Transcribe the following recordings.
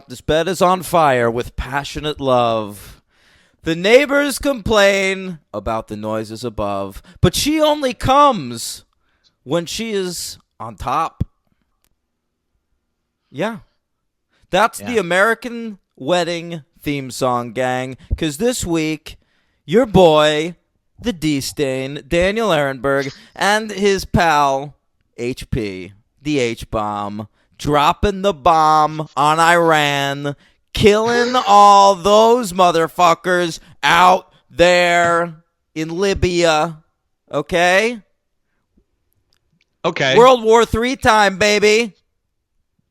This bed is on fire with passionate love. The neighbors complain about the noises above, but she only comes when she is on top. Yeah. That's the American Wedding theme song, gang. Because this week, your boy, the D-Stain, Daniel Ehrenberg, and his pal, HP, the H-Bomb, dropping the bomb on Iran, killing all those motherfuckers out there in Libya. Okay? Okay. World War III time, baby.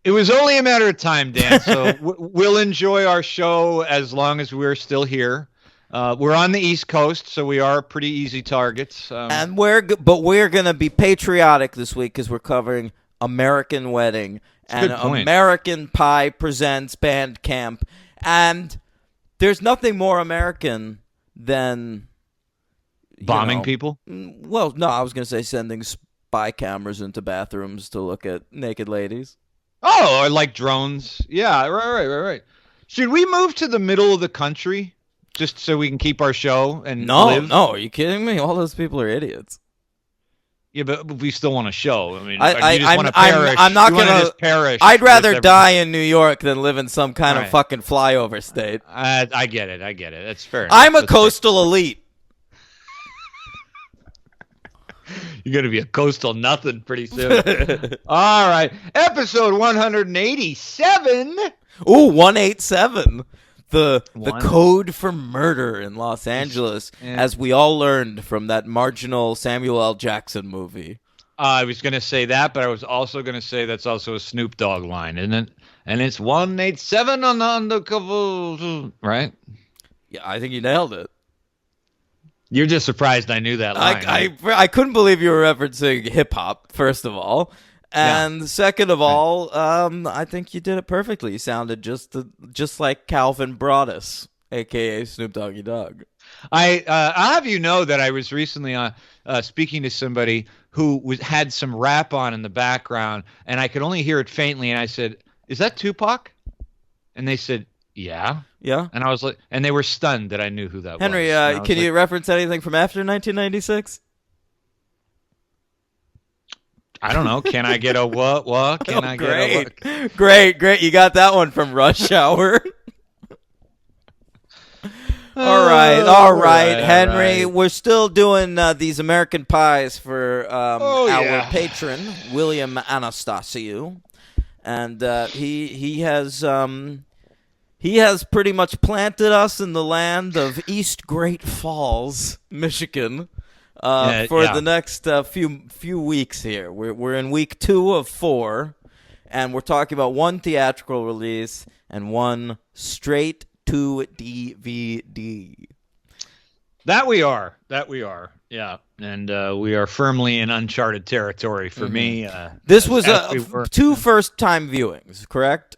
It was only a matter of time, Dan, so we'll enjoy our show as long as we're still here. We're on the East Coast, so we are pretty easy targets. And we're going to be patriotic this week because we're covering American Wedding and American Pie presents Bandcamp. And there's nothing more American than bombing people. Well, no, I was going to say sending spy cameras into bathrooms to look at naked ladies. Oh, or like drones. Yeah, right. Should we move to the middle of the country just so we can keep our show and live? No, are you kidding me? All those people are idiots. Yeah, but we still want a show. I mean, you just want to perish. I'm not going to perish. I'd rather die in New York than live in some kind of fucking flyover state. I get it. That's fair. I'm a coastal elite. You're going to be a coastal nothing pretty soon. All right. Episode 187. Ooh, 187. The code for murder in Los Angeles, as we all learned from that marginal Samuel L. Jackson movie. I was going to say that, but I was also going to say that's also a Snoop Dogg line, isn't it? And it's 187 on the undercover, right? Yeah, I think you nailed it. You're just surprised I knew that line. I couldn't believe you were referencing hip-hop, first of all. And second of all, I think you did it perfectly. You sounded just like Calvin Broadus, a.k.a. Snoop Doggy Dogg. I'll have you know that I was recently speaking to somebody who had some rap on in the background, and I could only hear it faintly, and I said, "Is that Tupac?" And they said, "Yeah." Yeah. And I was like, and they were stunned that I knew who that Henry, was. Can you reference anything from after 1996? I don't know. Can I get a what? Can I get a what? Great. You got that one from Rush Hour. All right, Henry. Right. We're still doing these American Pies for our patron, William Anastasiou. And he has pretty much planted us in the land of East Great Falls, Michigan, for the next few weeks here. We're in week 2 of 4, and we're talking about one theatrical release and one straight to DVD. That we are. Yeah, and we are firmly in uncharted territory for me. This was 2 first-time viewings, correct?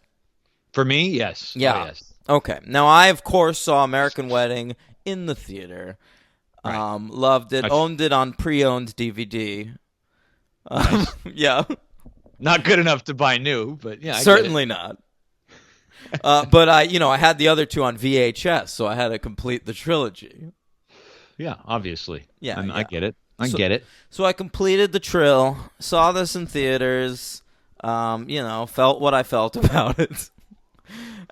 For me, yes. Yeah. Oh, yes. Okay. Now, I, of course, saw American Wedding in the theater. Right. Loved it. Owned it on pre-owned DVD. Nice. Yeah. Not good enough to buy new, but yeah. Certainly not. But I had the other 2 on VHS, so I had to complete the trilogy. Yeah, obviously. Yeah. I get it. I get it. So I completed the trill, saw this in theaters, felt what I felt about it.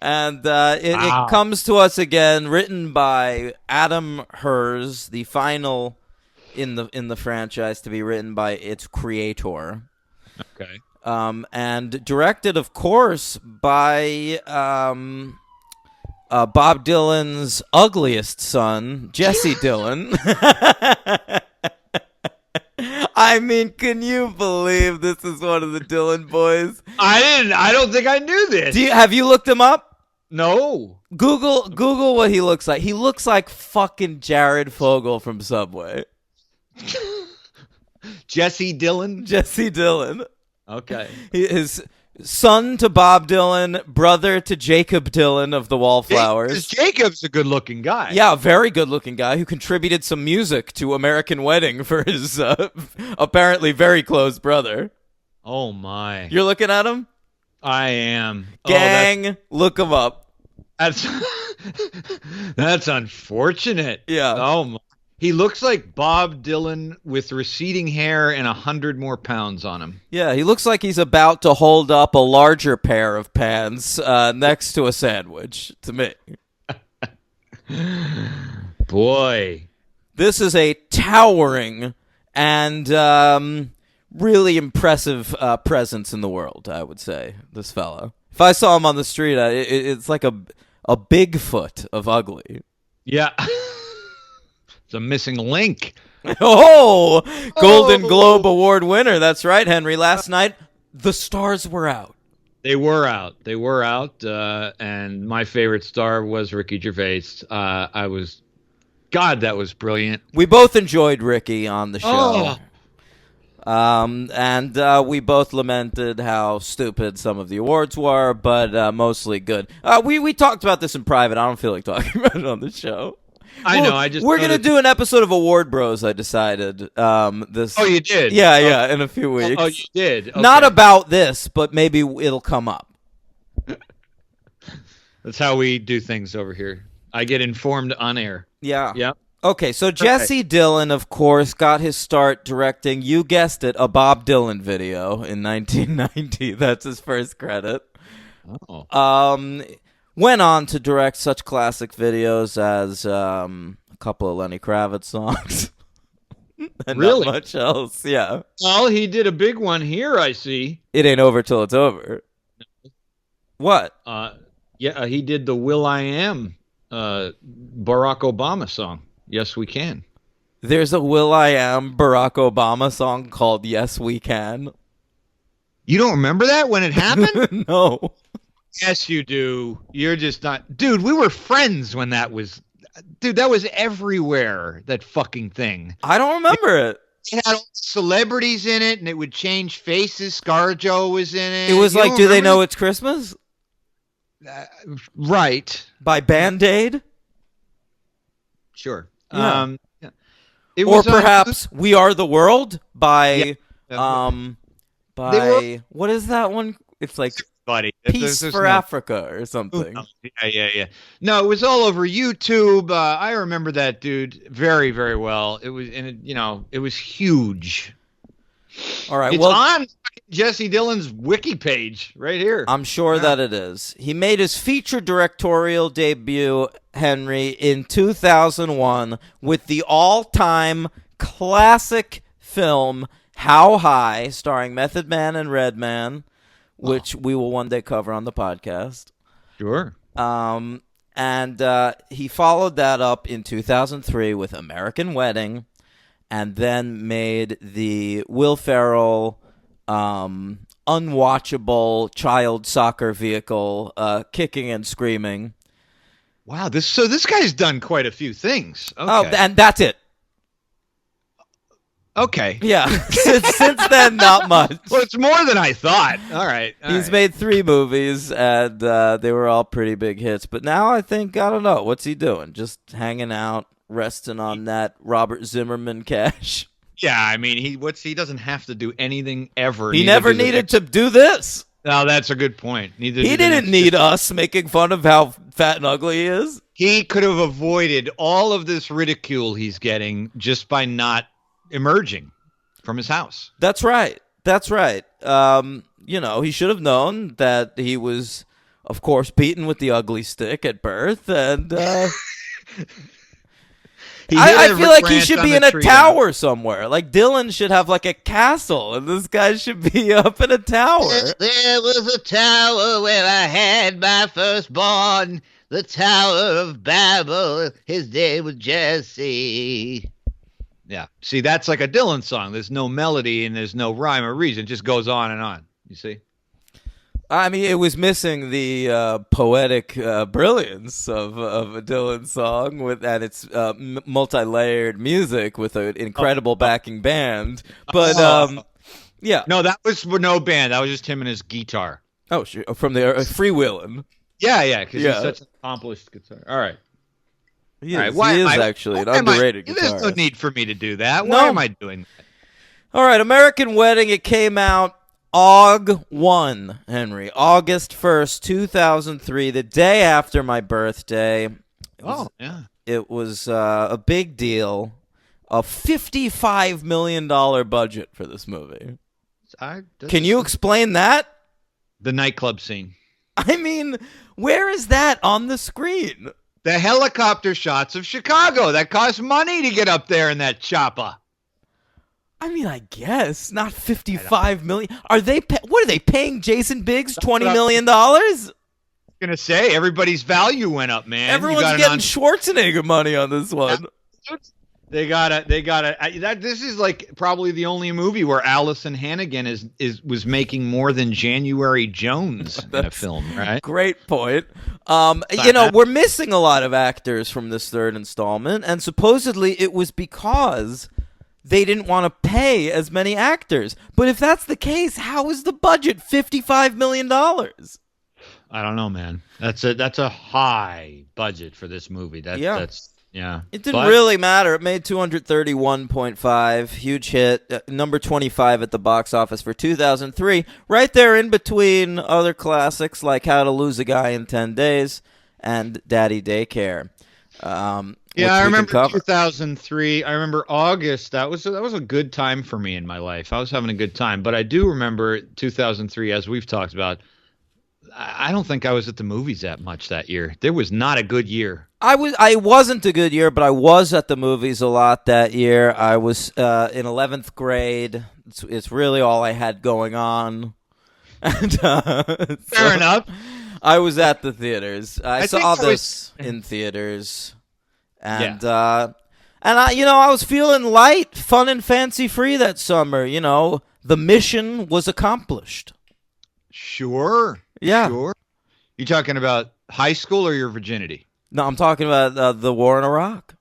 And it comes to us again, written by Adam Hers, the final in the franchise to be written by its creator. Okay. And directed, of course, by Bob Dylan's ugliest son, Jesse Dylan. I mean, can you believe this is one of the Dylan boys? I don't think I knew this. Have you looked him up? No. Google what he looks like. He looks like fucking Jared Fogle from Subway. Jesse Dylan? Jesse Dylan. Okay. His son to Bob Dylan, brother to Jacob Dylan of the Wallflowers. Jacob's a good-looking guy. Yeah, a very good-looking guy who contributed some music to American Wedding for his apparently very close brother. Oh, my. You're looking at him? I am. Gang, look him up. That's unfortunate. Yeah. Oh my. He looks like Bob Dylan with receding hair and 100 more pounds on him. Yeah, he looks like he's about to hold up a larger pair of pants next to a sandwich, to me. Boy. This is a towering and really impressive presence in the world, I would say, this fellow. If I saw him on the street, it's like a Bigfoot of ugly. Yeah. It's a missing link. Oh, Golden Globe Award winner. That's right, Henry. Last night, the stars were out. They were out. And my favorite star was Ricky Gervais. God, that was brilliant. We both enjoyed Ricky on the show. And we both lamented how stupid some of the awards were, but mostly good. We talked about this in private. I don't feel like talking about it on the show. I know. We're gonna do an episode of Award Bros. I decided. This. Oh, you did? Yeah, in a few weeks. Oh, you did. Okay. Not about this, but maybe it'll come up. That's how we do things over here. I get informed on air. Yeah. Yeah. Okay, so Jesse Dylan, of course, got his start directing, you guessed it, a Bob Dylan video in 1990. That's his first credit. Oh. Went on to direct such classic videos as a couple of Lenny Kravitz songs. And really? Not much else, yeah. Well, he did a big one here, I see. It ain't over till it's over. What? Yeah, he did the Will.i.am Barack Obama song. Yes, we can. There's a Will.i.am Barack Obama song called Yes, We Can. You don't remember that when it happened? No. Yes, you do. You're just not. Dude, we were friends when that was. Dude, that was everywhere, that fucking thing. I don't remember it. It had all celebrities in it, and it would change faces. ScarJo was in it. It was like, Do They Know It's Christmas? Right. By Band-Aid? Sure. Yeah. It or was, perhaps We Are the World by were, what is that one? It's like buddy. Peace for Africa or something. Yeah. No, it was all over YouTube. I remember that, dude, very, very well. It was, and it was huge. All right, it's on Jesse Dylan's wiki page right here. I'm sure that it is. He made his feature directorial debut, Henry, in 2001 with the all-time classic film How High, starring Method Man and Redman, which we will one day cover on the podcast. Sure. And he followed that up in 2003 with American Wedding, and then made the Will Ferrell unwatchable child soccer vehicle, Kicking and Screaming. Wow, this guy's done quite a few things. Okay. Oh, and that's it. Okay. Yeah. Since then, not much. Well, it's more than I thought. All right. He's made 3 movies, and they were all pretty big hits. But now I think, I don't know, what's he doing? Just hanging out, resting on that Robert Zimmerman cash. Yeah, I mean, he doesn't have to do anything ever. He never needed to do this. No, that's a good point. He didn't need us making fun of how fat and ugly he is. He could have avoided all of this ridicule he's getting just by not emerging from his house. That's right. He should have known that he was, of course, beaten with the ugly stick at birth, and I feel like he should be in a tower somewhere. Like Dylan should have like a castle, and this guy should be up in a tower. There was a tower where I had my firstborn, the Tower of Babel. His name was Jesse. Yeah. See, that's like a Dylan song. There's no melody and there's no rhyme or reason. It just goes on and on. You see? I mean, it was missing the poetic brilliance of a Dylan song and its multi-layered music with an incredible backing band. But yeah, no, that was no band. That was just him and his guitar. Oh, sure, from the freewheeling. Yeah, because he's such an accomplished guitar. All right. He is actually an underrated guitarist. There's no need for me to do that. Why am I doing that? All right, American Wedding. It came out AUG 1, Henry. August 1st, 2003, the day after my birthday. It was a big deal. A $55 million budget for this movie. Can you explain that? The nightclub scene. I mean, where is that on the screen? The helicopter shots of Chicago. That cost money to get up there in that chopper. I mean, I guess not $55 million. Are they? What are they paying Jason Biggs $20 million? Gonna say everybody's value went up, man. Everyone's getting Schwarzenegger money on this one. They gotta. This is like probably the only movie where Allison Hannigan was making more than January Jones in a film, right? Great point. We're missing a lot of actors from this third installment, and supposedly it was because they didn't want to pay as many actors. But if that's the case, how is the budget $55 million? I don't know, man. That's a high budget for this movie. That's It didn't really matter. It made 231.5, huge hit, number 25 at the box office for 2003. Right there in between other classics like How to Lose a Guy in 10 Days and Daddy Daycare. I remember 2003. I remember August. That was a good time for me in my life. I was having a good time. But I do remember 2003, as we've talked about. I don't think I was at the movies that much that year. There was not a good year. I wasn't a good year, but I was at the movies a lot that year. I was in 11th grade. It's really all I had going on. And, fair enough. I was at the theaters. I saw this in theaters. And I was feeling light, fun, and fancy-free that summer. The mission was accomplished. Sure. Yeah. Sure. You talking about high school or your virginity? No, I'm talking about the war in Iraq.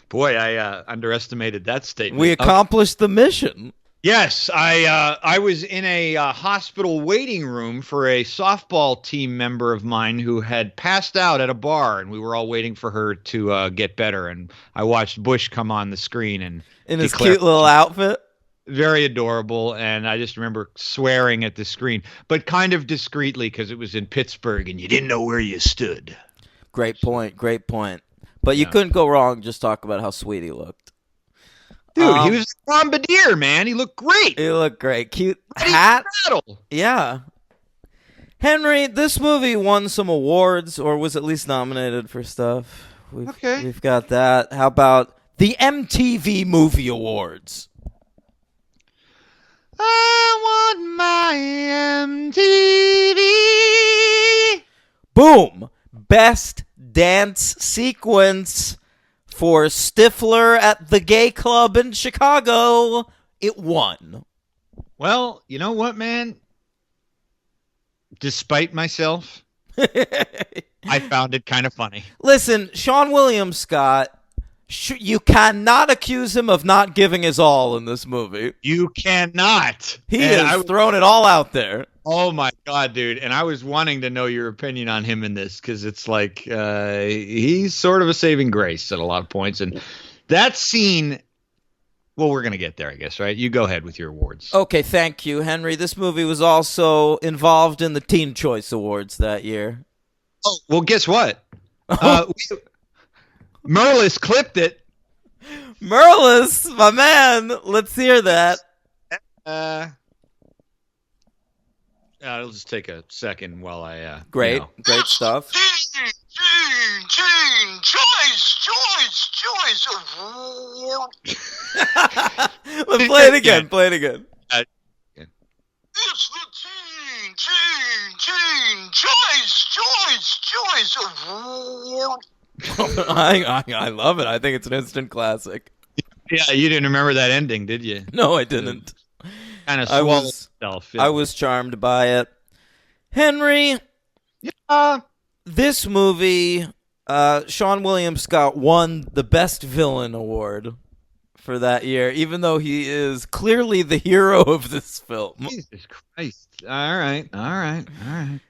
Boy, I underestimated that statement. We accomplished the mission. Yes, I was in a hospital waiting room for a softball team member of mine who had passed out at a bar, and we were all waiting for her to get better. And I watched Bush come on the screen and in his cute little outfit. Very adorable, and I just remember swearing at the screen, but kind of discreetly because it was in Pittsburgh and you didn't know where you stood. Great point. But you couldn't go wrong. Just talk about how sweet he looked. Dude, he was a bombardier, man. He looked great. He looked great. Cute hat. Yeah. Henry, this movie won some awards, or was at least nominated for stuff. We've got that. How about the MTV Movie Awards? I want my MTV. Boom. Best dance sequence for Stifler at the gay club in Chicago. It won. Well, you know what, man? Despite myself, I found it kind of funny. Listen, Sean William Scott, you cannot accuse him of not giving his all in this movie. You cannot. He has thrown it all out there. Oh, my God, dude. And I was wanting to know your opinion on him in this because it's like he's sort of a saving grace at a lot of points. And that scene, well, we're going to get there, I guess, right? You go ahead with your awards. Okay, thank you, Henry. This movie was also involved in the Teen Choice Awards that year. Oh, well, guess what? Merlis clipped it. Merlis, my man. Let's hear that. It'll just take a second while I. Great stuff. Choice. Let's play it again. It's the teen choice award. I love it. I think it's an instant classic. Yeah, you didn't remember that ending, did you? No, I didn't. Kind of swallowed itself. I was charmed by it. Henry, this movie, Sean William Scott won the Best Villain Award for that year, even though he is clearly the hero of this film. Jesus Christ. All right.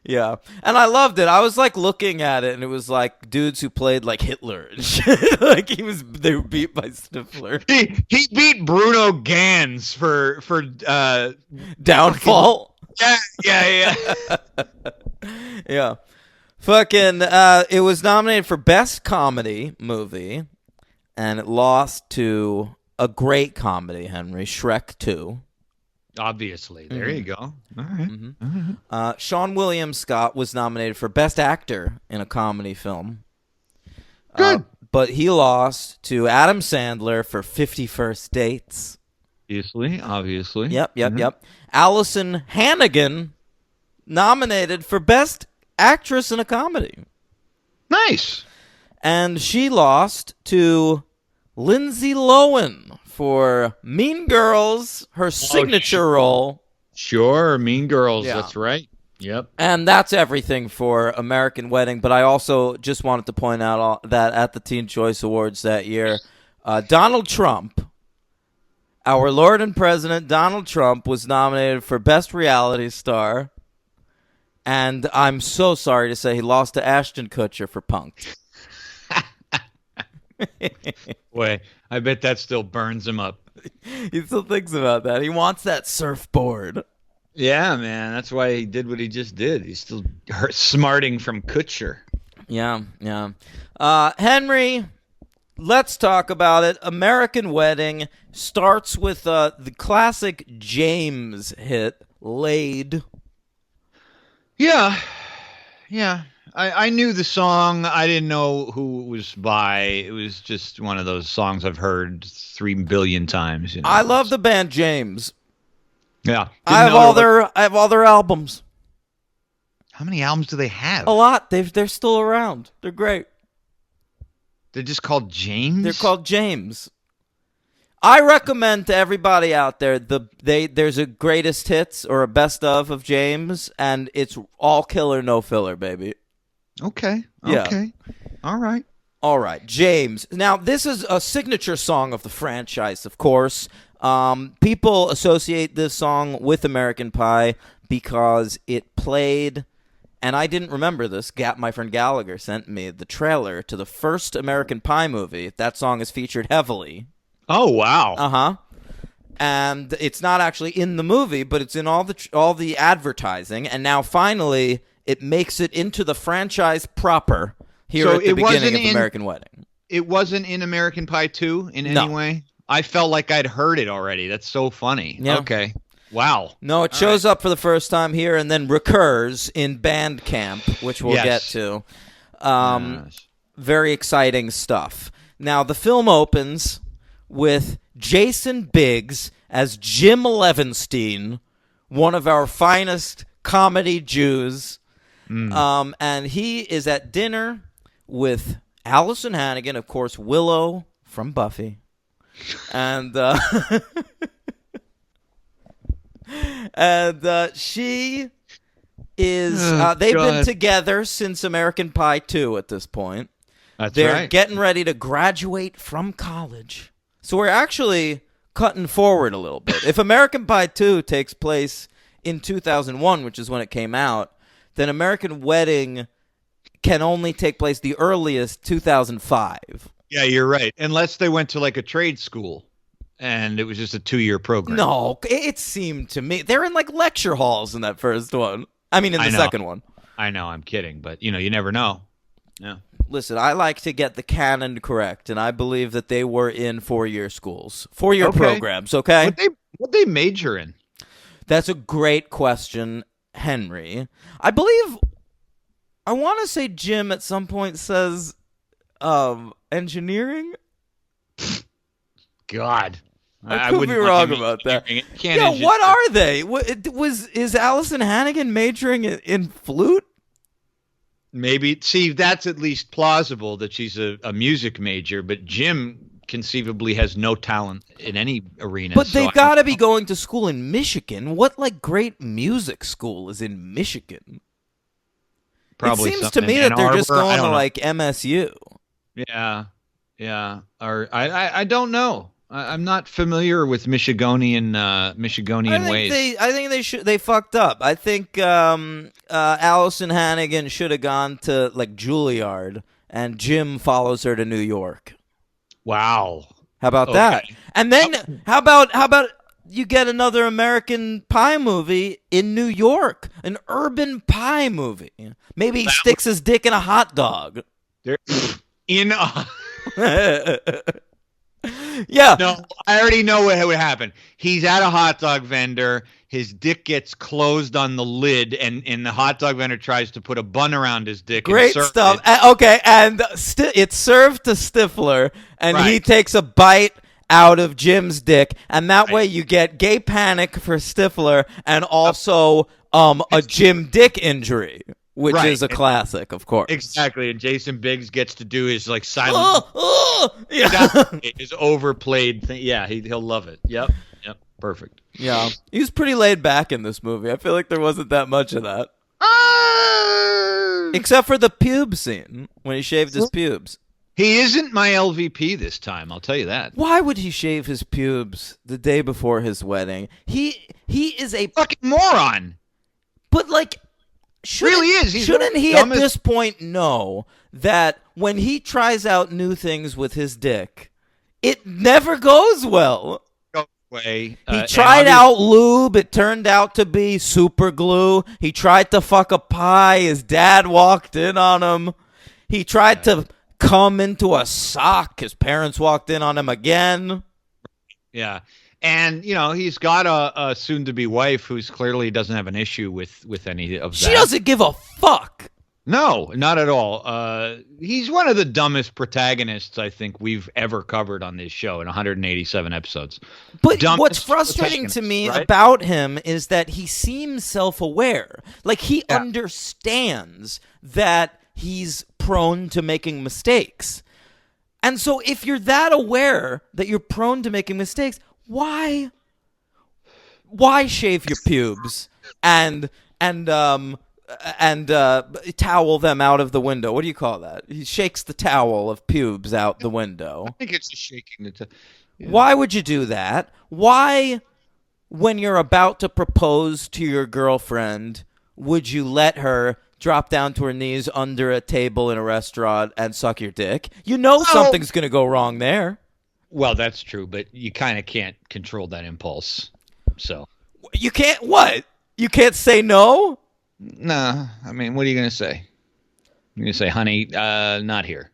Yeah. And I loved it. I was like looking at it and it was like dudes who played like Hitler and shit. Like they were beat by Stifler. He beat Bruno Ganz for Downfall. Yeah. Yeah. Fucking it was nominated for Best Comedy Movie and it lost to a great comedy, Henry, Shrek 2. Obviously. There you go. All right. Sean William Scott was nominated for Best Actor in a Comedy Film. Good. But he lost to Adam Sandler for 51st Dates. Obviously. Yep. Allison Hannigan nominated for Best Actress in a Comedy. Nice. And she lost to Lindsay Lohan for Mean Girls, her signature role. Sure, Mean Girls, Yeah. That's right. Yep. And that's everything for American Wedding. But I also just wanted to point out that at the Teen Choice Awards that year, Donald Trump, our Lord and President Donald Trump, was nominated for Best Reality Star. And I'm so sorry to say he lost to Ashton Kutcher for Punk. Boy, I bet that still burns him up. He still thinks about that. He wants that surfboard. Yeah, man. That's why he did what he just did. He's still smarting from Kutcher. Yeah. Henry, let's talk about it. American Wedding starts with the classic James hit, Laid. Yeah. I knew the song. I didn't know who it was by. It was just one of those songs I've heard 3 billion times. I love the band James. Yeah. I have all their albums. How many albums do they have? A lot. They're still around. They're great. They're just called James? They're called James. I recommend to everybody out there there's a greatest hits or a best of James, and it's all killer, no filler, baby. Okay. Yeah. All right. James. Now, this is a signature song of the franchise, of course. People associate this song with American Pie because it played, and I didn't remember this. My friend Gallagher sent me the trailer to the first American Pie movie. That song is featured heavily. Oh, wow. Uh-huh. And it's not actually in the movie, but it's in all the advertising, and now finally it makes it into the franchise proper here at the beginning of American Wedding. It wasn't in American Pie 2 in any way? I felt like I'd heard it already. That's so funny. Yeah. Okay. Wow. No, it shows up for the first time here and then recurs in Bandcamp, which we'll get to. Very exciting stuff. Now, the film opens with Jason Biggs as Jim Levenstein, one of our finest comedy Jews. And he is at dinner with Allison Hannigan, of course, Willow from Buffy. And she is they've been together since American Pie 2 at this point. They're getting ready to graduate from college. So we're actually cutting forward a little bit. If American Pie 2 takes place in 2001, which is when it came out, then American Wedding can only take place the earliest 2005. Yeah, you're right. Unless they went to like a trade school and it was just a 2-year program. No, it seemed to me. They're in like lecture halls in that first one. I mean, in the second one. I know, I'm kidding, but you never know. Yeah. Listen, I like to get the canon correct, and I believe that they were in 4-year schools. 4-year programs, okay? What they major in? That's a great question, Henry. I want to say Jim at some point says engineering? God. I could be wrong about that. Yeah, what are they? Is Allison Hannigan majoring in flute? Maybe. See, that's at least plausible that she's a music major, but Jim conceivably has no talent in any arena. But they've got to be going to school in Michigan. What great music school is in Michigan? Probably it seems to me that they're just going to MSU. Yeah. Or I don't know. I'm not familiar with Michigonian ways. I think they fucked up. I think Allison Hannigan should have gone to like Juilliard, and Jim follows her to New York. Wow. How about that? And then how about you get another American Pie movie in New York, an urban pie movie. Maybe he sticks his dick in a hot dog. Yeah. No, I already know what would happen. He's at a hot dog vendor. His dick gets closed on the lid, and the hot dog vendor tries to put a bun around his dick. Great stuff. Okay, and it's served to Stifler, and he takes a bite out of Jim's dick, and that way you get gay panic for Stifler, and also a Jim dick injury. Which is a classic, of course. Exactly, and Jason Biggs gets to do his like silent, his overplayed thing. Yeah, he'll love it. Yep, perfect. Yeah, he was pretty laid back in this movie. I feel like there wasn't that much of that, except for the pube scene when he shaved his pubes. He isn't my LVP this time. I'll tell you that. Why would he shave his pubes the day before his wedding? He is a fucking moron. But like. Shouldn't he at this point know that when he tries out new things with his dick, it never goes well? He tried out lube. It turned out to be super glue. He tried to fuck a pie. His dad walked in on him. He tried to come into a sock. His parents walked in on him again. Yeah. And, he's got a soon-to-be wife who's clearly doesn't have an issue with any of that. She doesn't give a fuck. No, not at all. He's one of the dumbest protagonists I think we've ever covered on this show in 187 episodes. But what's frustrating to me about him is that he seems self-aware. Like, he understands that he's prone to making mistakes. And so if you're that aware that you're prone to making mistakes, why shave your pubes and towel them out of the window? What do you call that? He shakes the towel of pubes out the window. I think it's just shaking the Why would you do that? Why, when you're about to propose to your girlfriend, would you let her drop down to her knees under a table in a restaurant and suck your dick? Something's going to go wrong there. Well, that's true, but you kind of can't control that impulse. So you can't what? You can't say no? Nah. I mean, what are you going to say? You're going to say, honey, not here.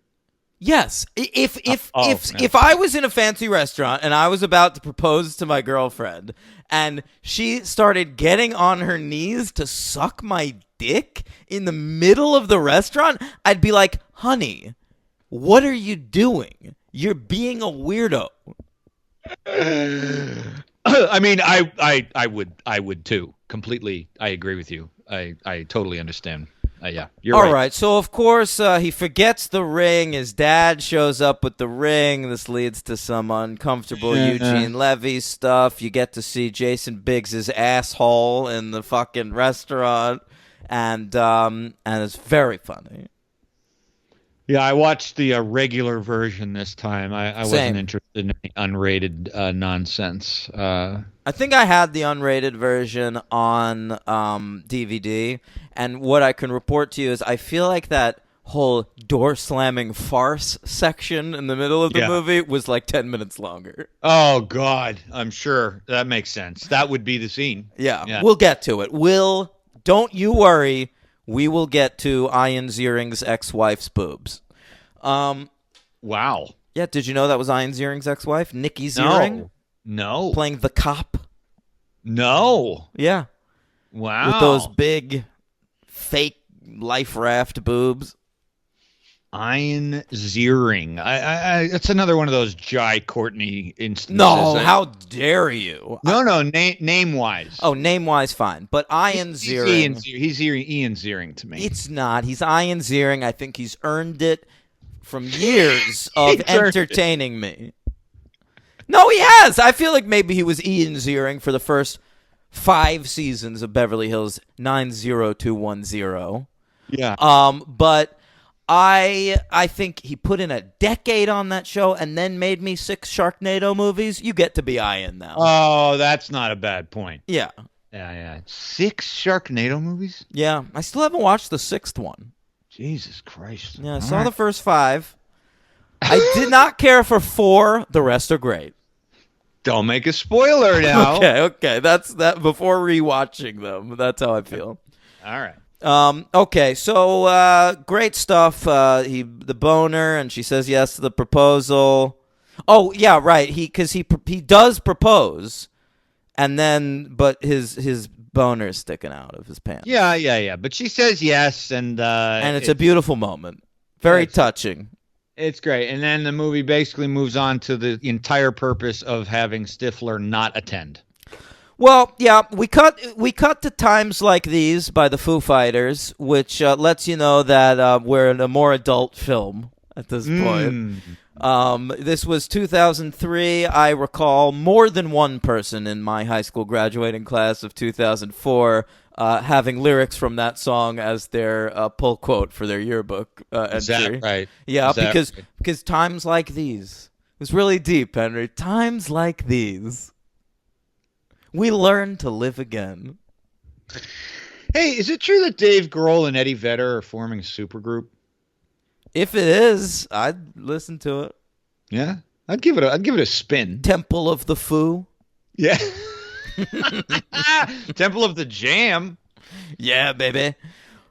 Yes. If I was in a fancy restaurant and I was about to propose to my girlfriend and she started getting on her knees to suck my dick in the middle of the restaurant, I'd be like, honey, what are you doing? You're being a weirdo. I mean, I would too. Completely, I agree with you. I totally understand. Yeah, you're right. All right, so of course he forgets the ring. His dad shows up with the ring. This leads to some uncomfortable Eugene Levy stuff. You get to see Jason Biggs' asshole in the fucking restaurant, and it's very funny. Yeah, I watched the regular version this time. I wasn't interested in any unrated nonsense. I think I had the unrated version on DVD, and what I can report to you is I feel like that whole door-slamming farce section in the middle of the movie was like 10 minutes longer. Oh, God. I'm sure. That makes sense. That would be the scene. Yeah. We'll get to it. Don't you worry. We will get to Ian Ziering's ex-wife's boobs. Wow. Yeah, did you know that was Ian Ziering's ex-wife? Nikki Ziering? No. Playing the cop? No. Yeah. Wow. With those big, fake life raft boobs. Ian Ziering. It's another one of those Jai Courtney instances. No, how dare you? No, name-wise. Oh, name-wise, fine. But Ian Ziering. He's Ian Ziering to me. It's not. He's Ian Ziering. I think he's earned it from years of entertaining me. No, he has. I feel like maybe he was Ian Ziering for the first 5 seasons of Beverly Hills 90210. Yeah. But I think he put in a decade on that show and then made me 6 Sharknado movies. You get to be Ian now. Oh, that's not a bad point. Yeah. Yeah. 6 Sharknado movies? Yeah. I still haven't watched the 6th one. Jesus Christ. Yeah, I saw the first 5. I did not care for 4. The rest are great. Don't make a spoiler now. Okay. That's that before rewatching them. That's how I feel. All right. Okay, so great stuff. The boner, and she says yes to the proposal. Oh yeah, right. He does propose, and then but his boner's sticking out of his pants. Yeah. But she says yes, and it's a beautiful moment. Very touching. It's great, and then the movie basically moves on to the entire purpose of having Stifler not attend. Well, yeah, we cut to Times Like These by the Foo Fighters, which lets you know that we're in a more adult film at this point. This was 2003. I recall more than one person in my high school graduating class of 2004 having lyrics from that song as their pull quote for their yearbook entry. Is that right? Yeah, because Times Like These. It was really deep, Henry. Times like these. We learn to live again. Hey, is it true that Dave Grohl and Eddie Vedder are forming a supergroup? If it is, I'd listen to it. Yeah, I'd give it a spin. Temple of the Foo. Yeah. Temple of the Jam. Yeah, baby.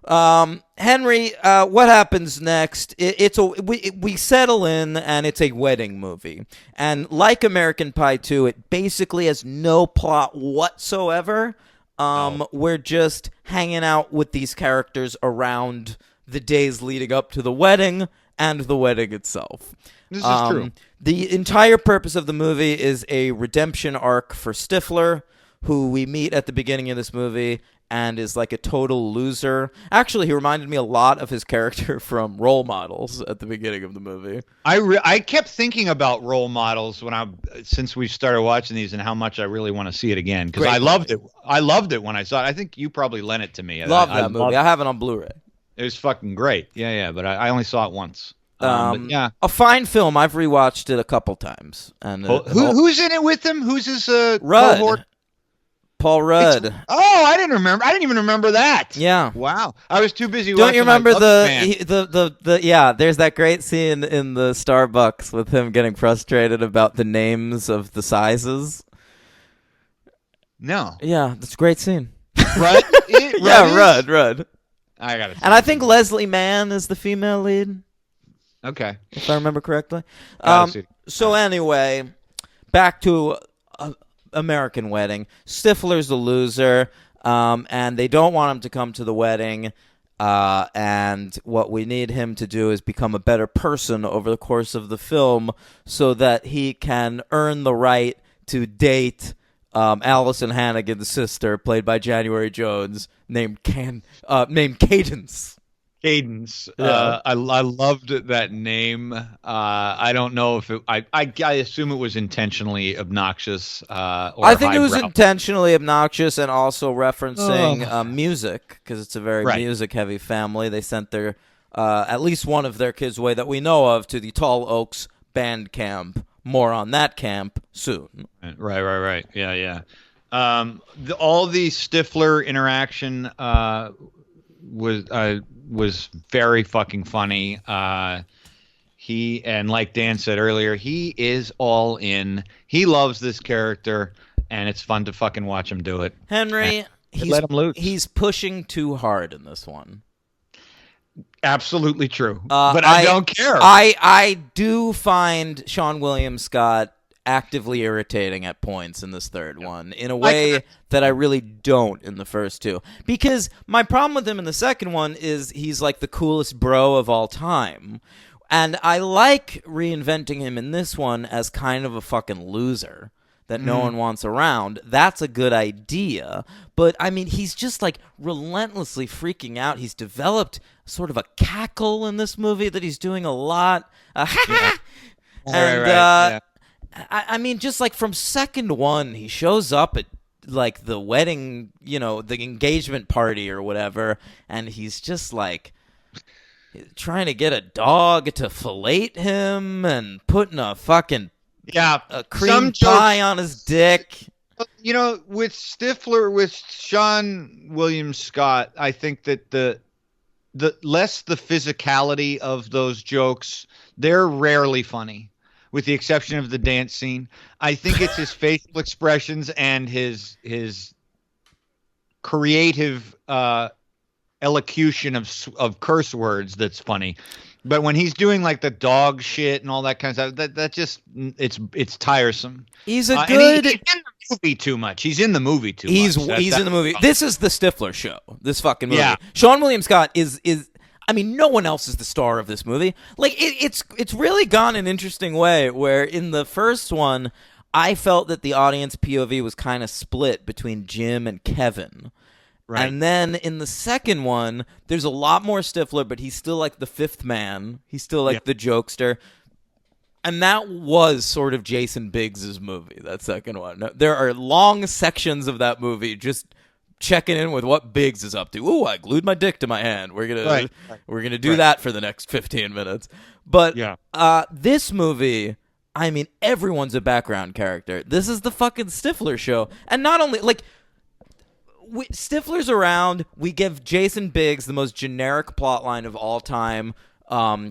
Henry, what happens next? We settle in, and it's a wedding movie. And like American Pie 2, it basically has no plot whatsoever. We're just hanging out with these characters around the days leading up to the wedding and the wedding itself. This is true. The entire purpose of the movie is a redemption arc for Stifler, who we meet at the beginning of this movie and is like a total loser. Actually, he reminded me a lot of his character from Role Models at the beginning of the movie. I kept thinking about Role Models since we started watching these and how much I really want to see it again because I loved it. I loved it when I saw it. I think you probably lent it to me. Love that movie. I have it on Blu-ray. It was fucking great. Yeah. But I only saw it once. Yeah, a fine film. I've rewatched it a couple times. And who's in it with him? Who's his Rudd? cohort? Paul Rudd. I didn't remember. I didn't even remember that. Yeah. Wow. I was too busy. Don't you remember the yeah? There's that great scene in the Starbucks with him getting frustrated about the names of the sizes. No. Yeah, that's a great scene. Rudd? Rudd. I got it. And I think Leslie Mann is the female lead. Okay. If I remember correctly. So anyway, back to American Wedding. Stifler's the loser, and they don't want him to come to the wedding. And what we need him to do is become a better person over the course of the film so that he can earn the right to date Allison Hannigan's sister, played by January Jones, named Cadence. Cadence. Yeah. I loved that name. I don't know if I assume it was intentionally obnoxious. Or I think it was intentionally obnoxious and also referencing music because it's a very music-heavy family. They sent their at least one of their kids away that we know of to the Tall Oaks band camp. More on that camp soon. Right. Yeah. All the Stifler interaction was very fucking funny. He, and like Dan said earlier, he is all in. He loves this character, and it's fun to fucking watch him do it. Henry, let him loose. He's pushing too hard in this one. Absolutely true. But I don't care. I do find Sean William Scott actively irritating at points in this third one in a way that I really don't in the first two. Because my problem with him in the second one is he's like the coolest bro of all time. And I like reinventing him in this one as kind of a fucking loser that no one wants around. That's a good idea. But, I mean, he's just, like, relentlessly freaking out. He's developed sort of a cackle in this movie that he's doing a lot. I mean, just, like, from second one, he shows up at, like, the wedding, the engagement party or whatever, and he's just, like... trying to get a dog to fillet him and putting a fucking a cream pie on his dick. You know, with Stifler, with Sean William Scott, I think that the less the physicality of those jokes, they're rarely funny, with the exception of the dance scene. I think it's his facial expressions and his creative elocution of curse words that's funny. But when he's doing like the dog shit and all that kind of stuff, that just it's tiresome. He's a good. He's in the movie too much. He's in the movie too much. He's in the movie. This is the Stifler show. This fucking movie. Yeah. Sean William Scott is. I mean, no one else is the star of this movie. Like it's really gone an interesting way. Where in the first one, I felt that the audience POV was kind of split between Jim and Kevin. Right. And then in the second one, there's a lot more Stifler, but he's still like the fifth man. He's still like the jokester. And that was sort of Jason Biggs' movie, that second one. There are long sections of that movie just checking in with what Biggs is up to. Ooh, I glued my dick to my hand. We're gonna do that for the next 15 minutes. But this movie, I mean, everyone's a background character. This is the fucking Stifler show. And not only, like, Stifler's around. We give Jason Biggs the most generic plotline of all time.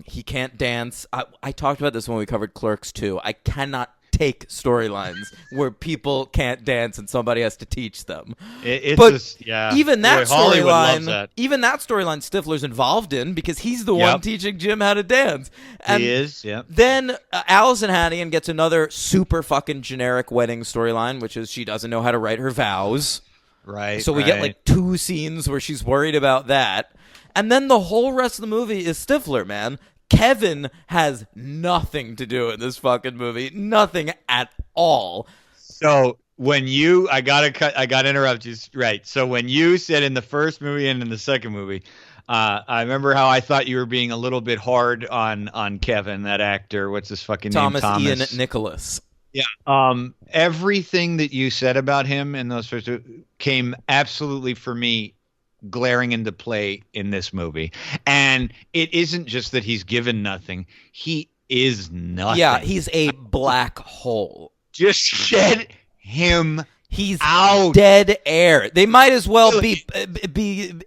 He can't dance. I talked about this when we covered Clerks 2. I cannot take storylines where people can't dance and somebody has to teach them. Even that storyline, Stifler's involved in because he's the one teaching Jim how to dance. And he is. Yeah. Then Allison Hannigan gets another super fucking generic wedding storyline, which is she doesn't know how to write her vows. Right. So we get like 2 scenes where she's worried about that. And then the whole rest of the movie is Stifler, man. Kevin has nothing to do in this fucking movie. Nothing at all. So when I gotta interrupt you. Right. So when you said in the first movie and in the second movie, I remember how I thought you were being a little bit hard on Kevin, that actor. What's his fucking name? Thomas Ian Nicholas. Yeah. Everything that you said about him in those first two came absolutely, for me, glaring into play in this movie. And it isn't just that he's given nothing. He is nothing. Yeah, he's a black hole. Just get him He's out. Dead air. They might as well be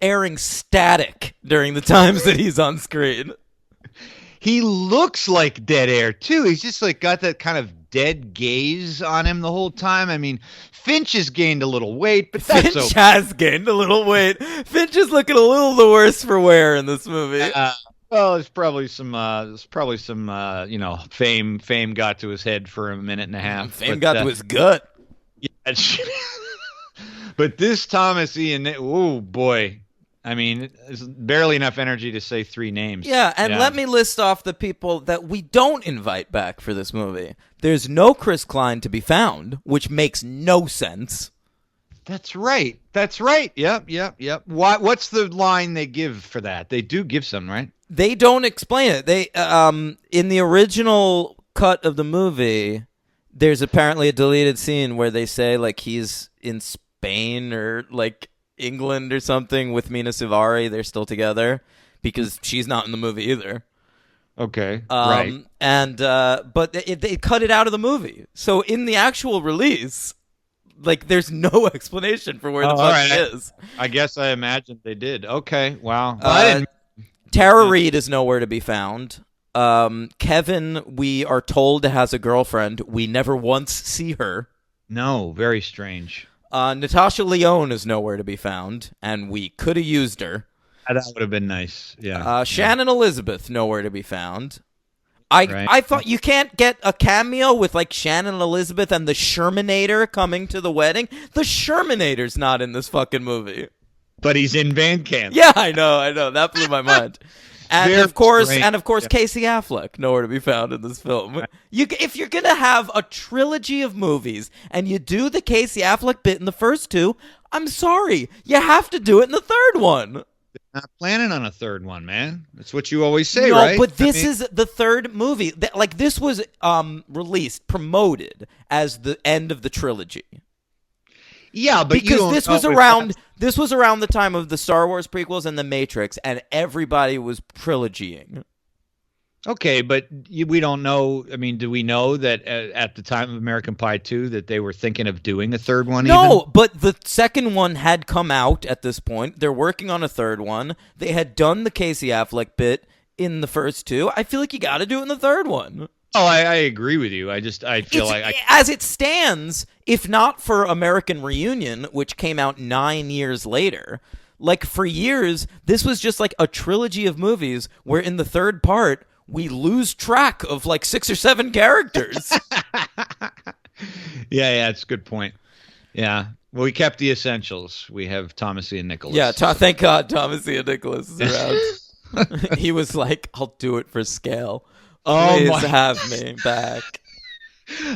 airing static during the times that he's on screen. He looks like dead air, too. He's just like got that kind of dead gaze on him the whole time. I mean, Finch has gained a little weight, but that's Finch has gained a little weight. Finch is looking a little the worse for wear in this movie. Well, there's probably some fame got to his head for a minute and a half. Fame got to his gut. Yeah, but this Thomas Ian, oh boy. I mean, there's barely enough energy to say 3 names. Yeah, and let me list off the people that we don't invite back for this movie. There's no Chris Klein to be found, which makes no sense. That's right. Yep. What's the line they give for that? They do give some, right? They don't explain it. They in the original cut of the movie, there's apparently a deleted scene where they say like he's in Spain or like England or something with Mina Suvari. They're still together because she's not in the movie either. Okay, right. And but they cut it out of the movie. So in the actual release, like there's no explanation for where the fuck it is. I guess I imagined they did. Okay, wow. Tara Reid is nowhere to be found. Kevin, we are told, has a girlfriend. We never once see her. No, very strange. Natasha Lyonne is nowhere to be found, and we could have used her. That would have been nice. Yeah. Shannon Elizabeth, nowhere to be found. I thought you can't get a cameo with like Shannon Elizabeth and the Shermanator coming to the wedding. The Shermanator's not in this fucking movie. But he's in Bandcamp. Yeah, I know. That blew my mind. And of course, Casey Affleck, nowhere to be found in this film. If you're gonna have a trilogy of movies and you do the Casey Affleck bit in the first 2, I'm sorry, you have to do it in the third one. They're not planning on a third one, man. That's what you always say, right? No, but this is the third movie. Like this was promoted as the end of the trilogy. Yeah, but because this was around the time of the Star Wars prequels and the Matrix, and everybody was trilogying. Okay, but we don't know. I mean, do we know that at the time of American Pie 2 that they were thinking of doing a third one? No, but the second one had come out at this point. They're working on a third one. They had done the Casey Affleck bit in the first two. I feel like you got to do it in the third one. Oh, I agree with you. I feel like as it stands, if not for American Reunion, which came out 9 years later, like for years, this was just like a trilogy of movies where in the third part, we lose track of like 6 or 7 characters. Yeah, it's a good point. Yeah. Well, we kept the essentials. We have Thomas Ian Nicholas. Yeah, thank God Thomas Ian Nicholas is around. He was like, I'll do it for scale. Please have me back.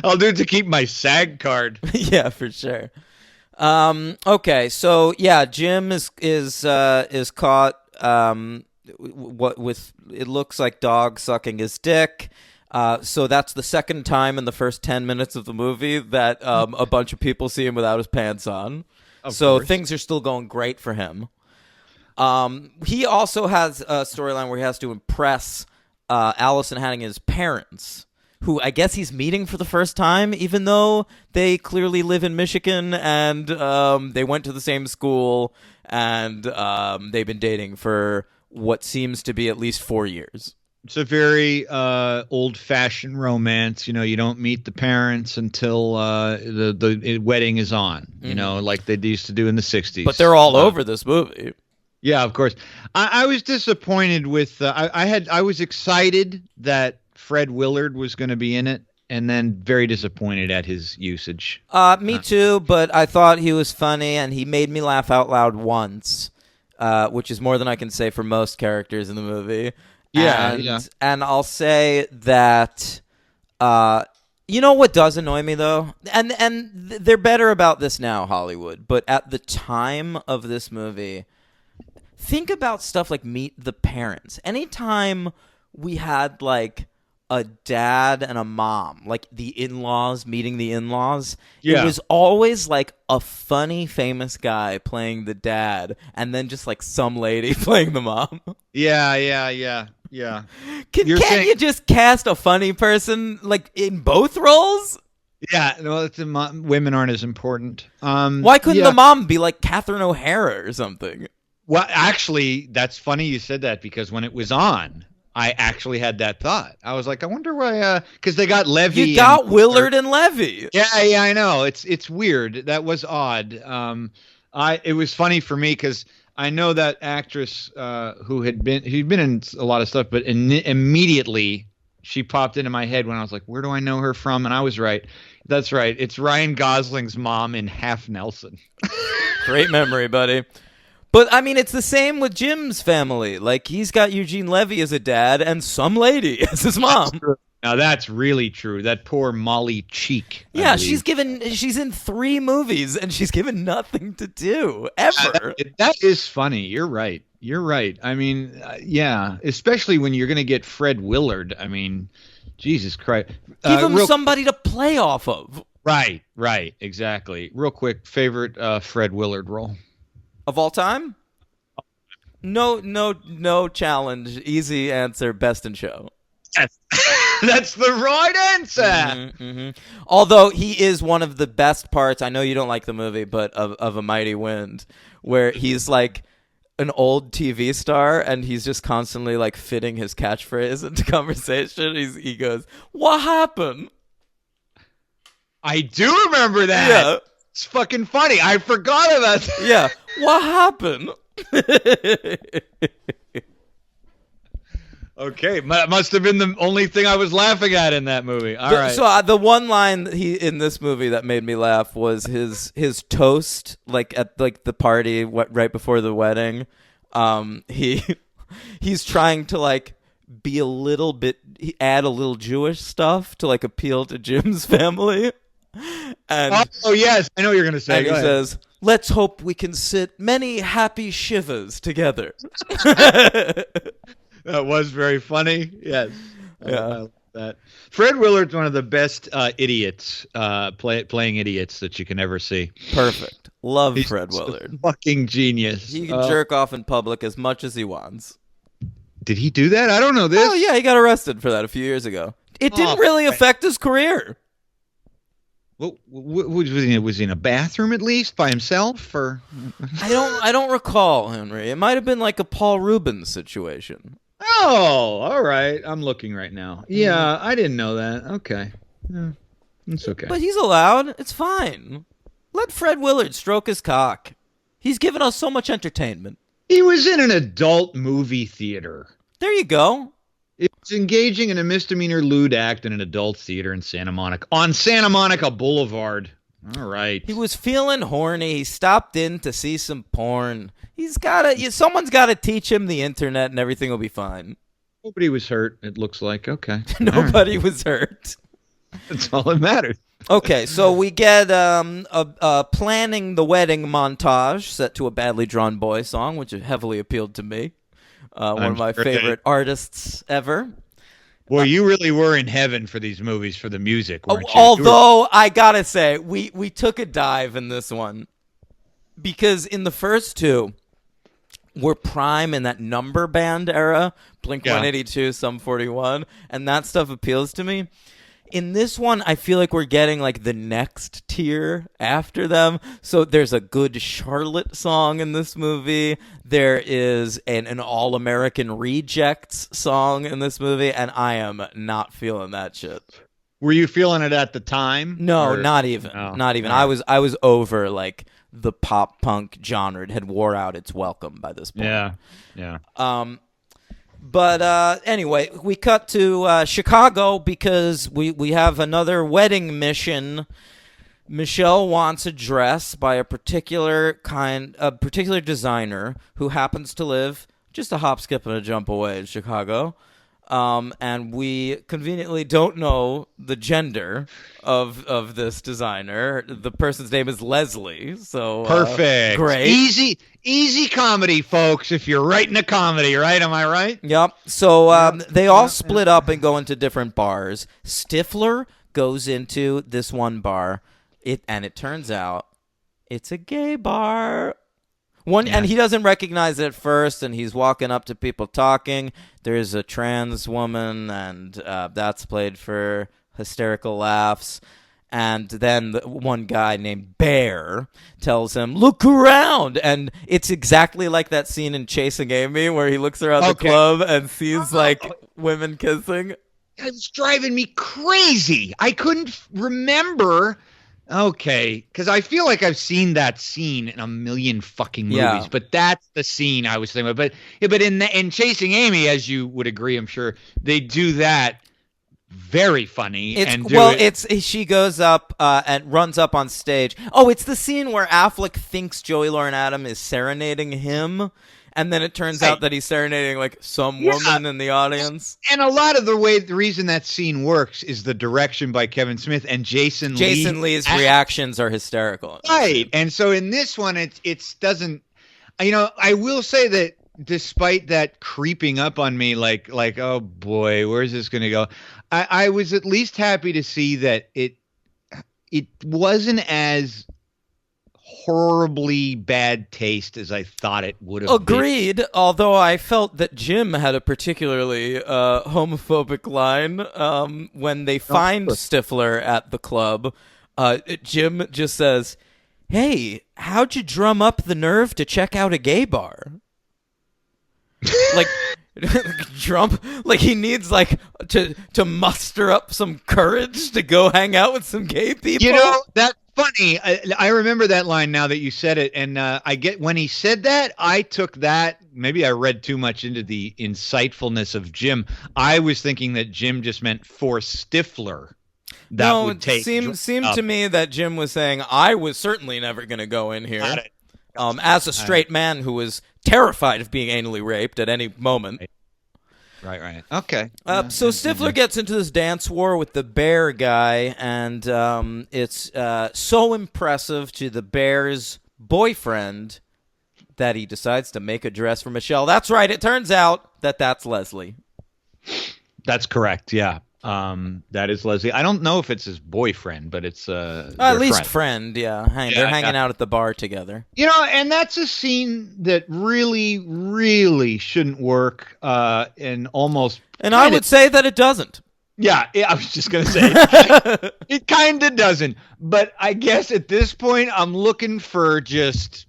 I'll do it to keep my SAG card. Yeah, for sure. Okay, so yeah, Jim is caught with it looks like dog sucking his dick. So that's the second time in the first 10 minutes of the movie that a bunch of people see him without his pants on. Of course. Things are still going great for him. He also has a storyline where he has to impress Allison Hannigan's parents, who I guess he's meeting for the first time, even though they clearly live in Michigan and they went to the same school and they've been dating for what seems to be at least 4 years. It's a very old-fashioned romance. You know, you don't meet the parents until the wedding is on. You know, like they used to do in the 60s. But they're all over this movie. Yeah, of course. I was disappointed with. I was excited that Fred Willard was going to be in it, and then very disappointed at his usage. Me too. But I thought he was funny, and he made me laugh out loud once, which is more than I can say for most characters in the movie. Yeah, And I'll say that. You know what does annoy me though, and they're better about this now, Hollywood. But at the time of this movie. Think about stuff like Meet the Parents. Anytime we had like a dad and a mom, like the in-laws meeting the in-laws, it was always like a funny famous guy playing the dad and then just like some lady playing the mom. Yeah. Can't you just cast a funny person like in both roles? Yeah, well, women aren't as important. Why couldn't the mom be like Catherine O'Hara or something? Well, actually, that's funny you said that because when it was on, I actually had that thought. I was like, I wonder why, because they got Levy. You got Willard and Levy. Yeah, I know. It's weird. That was odd. It was funny for me because I know that actress he'd been in a lot of stuff, but immediately she popped into my head when I was like, where do I know her from? And I was right. That's right. It's Ryan Gosling's mom in Half Nelson. Great memory, buddy. But, I mean, it's the same with Jim's family. Like, he's got Eugene Levy as a dad and some lady as his mom. Now, that's really true. That poor Molly Cheek. Yeah, she's in 3 movies, and she's given nothing to do, ever. That is funny. You're right. I mean, yeah, especially when you're going to get Fred Willard. I mean, Jesus Christ. Give him somebody to play off of. Right, exactly. Real quick, favorite Fred Willard role? Of all time? No challenge. Easy answer. Best in Show. That's the right answer. Mm-hmm. Although he is one of the best parts. I know you don't like the movie, but of A Mighty Wind, where he's like an old TV star and he's just constantly like fitting his catchphrase into conversation. He goes, "What happened?" I do remember that. Yeah. It's fucking funny. I forgot about that. Yeah. What happened? Okay, that must have been the only thing I was laughing at in that movie. All right. So the one line in this movie that made me laugh was his toast, like at like the party right before the wedding. He's trying to like be a little bit, add a little Jewish stuff to like appeal to Jim's family. And yes, I know what you're gonna say. And he says, "Let's hope we can sit many happy shivers together." That was very funny. Yes. Yeah. that. Fred Willard's one of the best idiots, playing idiots that you can ever see. Perfect. Love He's Fred Willard. Fucking genius. He can jerk off in public as much as he wants. Did he do that? I don't know this. Oh, yeah, he got arrested for that a few years ago. It didn't really affect his career. What was he in a bathroom at least by himself, or? I don't recall, Henry. It might have been like a Paul Rubens situation. Oh, all right. I'm looking right now. Yeah, I didn't know that. Okay. Yeah, it's okay. But he's allowed. It's fine. Let Fred Willard stroke his cock. He's given us so much entertainment. He was in an adult movie theater. There you go. It's engaging in a misdemeanor lewd act in an adult theater in Santa Monica Boulevard. All right. He was feeling horny. He stopped in to see some porn. Someone's got to teach him the internet and everything will be fine. Nobody was hurt, it looks like. Okay. Nobody was hurt. That's all that matters. Okay, so we get a planning the wedding montage set to a Badly Drawn Boy song, which heavily appealed to me. One of my favorite artists ever. Well, you really were in heaven for these movies for the music, weren't you? Although, I gotta say, we took a dive in this one. Because in the first two, we're prime in that number band era, Blink-182, Sum 41, and that stuff appeals to me. In this one, I feel like we're getting like the next tier after them. So there's a good Charlotte song in this movie. There is an All-American Rejects song in this movie, and I am not feeling that shit. Were you feeling it at the time? No, not even. No. Not even. I was over like the pop punk genre. It had wore out its welcome by this point. Yeah. But anyway, we cut to Chicago because we have another wedding mission. Michelle wants a dress by a particular designer who happens to live just a hop, skip, and a jump away in Chicago. And we conveniently don't know the gender of this designer. The person's name is Leslie. So perfect, great, easy comedy, folks. If you're writing a comedy, right? Am I right? Yep. So they all split up and go into different bars. Stifler goes into this one bar, and it turns out it's a gay bar. And he doesn't recognize it at first, and he's walking up to people talking. There's a trans woman, and that's played for hysterical laughs. And then one guy named Bear tells him, "Look around!" And it's exactly like that scene in Chasing Amy where he looks around the club and sees like women kissing. It was driving me crazy. I couldn't remember. Okay, because I feel like I've seen that scene in a million fucking movies, but that's the scene I was thinking about. But in Chasing Amy, as you would agree, I'm sure they do that very funny. She goes up and runs up on stage. Oh, it's the scene where Affleck thinks Joey Lauren Adam is serenading him. And then it turns out that he's serenading like some woman in the audience. And a lot of the reason that scene works is the direction by Kevin Smith and Jason Lee. Jason Lee's reactions are hysterical. Right. And so in this one, it doesn't, I will say that despite that creeping up on me, like, oh boy, where's this going to go? I was at least happy to see that it wasn't as horribly bad taste as I thought it would have Agreed, although I felt that Jim had a particularly homophobic line when they find Stifler at the club. Jim just says, "Hey, how'd you drum up the nerve to check out a gay bar?" Like like he needs like to muster up some courage to go hang out with some gay people. That's funny. I remember that line now that you said it, and when he said that, I took that. Maybe I read too much into the insightfulness of Jim. I was thinking that Jim just meant for Stifler. Seemed to me that Jim was saying I was certainly never going to go in here. Got it. As a straight man who was terrified of being anally raped at any moment. Right. Okay. So Stifler gets into this dance war with the Bear guy, and it's so impressive to the Bear's boyfriend that he decides to make a dress for Michelle. That's right. It turns out that that's Leslie. That's correct. Yeah. That is Leslie. I don't know if it's his boyfriend, but it's at least friend. Yeah, they're hanging out at the bar together. And that's a scene that really, really shouldn't work. And I would say that it doesn't. Yeah, I was just gonna say it kind of doesn't. But I guess at this point, I'm looking for just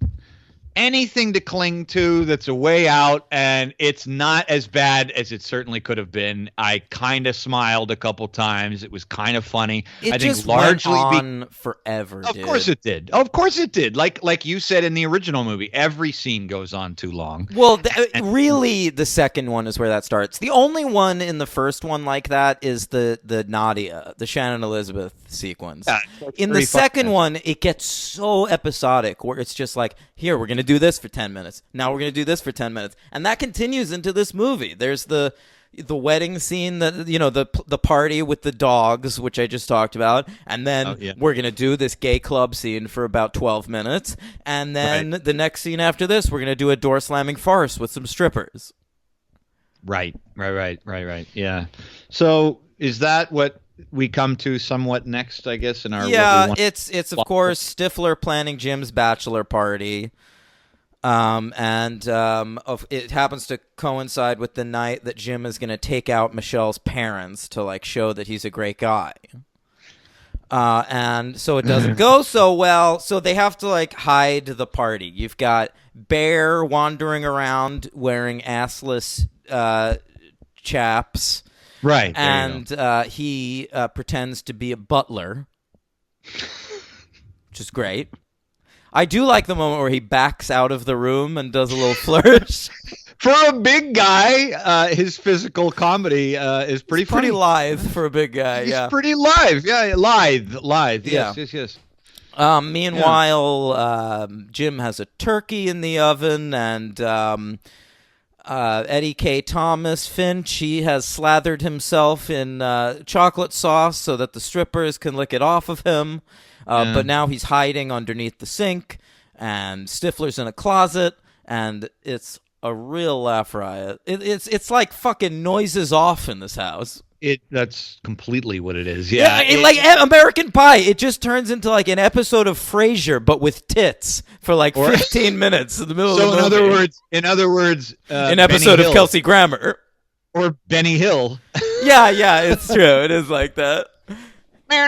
anything to cling to that's a way out, and it's not as bad as it certainly could have been. I kind of smiled a couple times. It was kind of funny. I think just largely went on forever. Of course it did. Of course it did. Like you said in the original movie, every scene goes on too long. Well, really, the second one is where that starts. The only one in the first one like that is the Nadia, the Shannon Elizabeth sequence. Yeah, in the second one, it gets so episodic where it's just like, here, we're going to do this for 10 minutes. Now we're going to do this for 10 minutes. And that continues into this movie. There's the wedding scene, that the party with the dogs, which I just talked about. And then we're going to do this gay club scene for about 12 minutes. And then the next scene after this, we're going to do a door slamming farce with some strippers. Right. Yeah. So is that what we come to somewhat next, I guess, in our it's of course Stifler planning Jim's bachelor party, it happens to coincide with the night that Jim is going to take out Michelle's parents to show that he's a great guy, and so it doesn't go so well. So they have to hide the party. You've got Bear wandering around wearing assless chaps. Right. And he pretends to be a butler, which is great. I do like the moment where he backs out of the room and does a little flourish. For a big guy, his physical comedy is pretty funny. Pretty lithe for a big guy, He's pretty live. Yeah, lithe. Yes. Meanwhile, Jim has a turkey in the oven, and Eddie K. Thomas Finch, he has slathered himself in chocolate sauce so that the strippers can lick it off of him. But now he's hiding underneath the sink, and Stifler's in a closet, and it's a real laugh riot. It's like fucking Noises Off in this house. That's completely what it is. Yeah, like American Pie. It just turns into an episode of Frasier, but with tits for 15 minutes in the middle of the movie. In other words, an episode of Kelsey Grammer or Benny Hill. Yeah, it's true. It is like that. Yeah,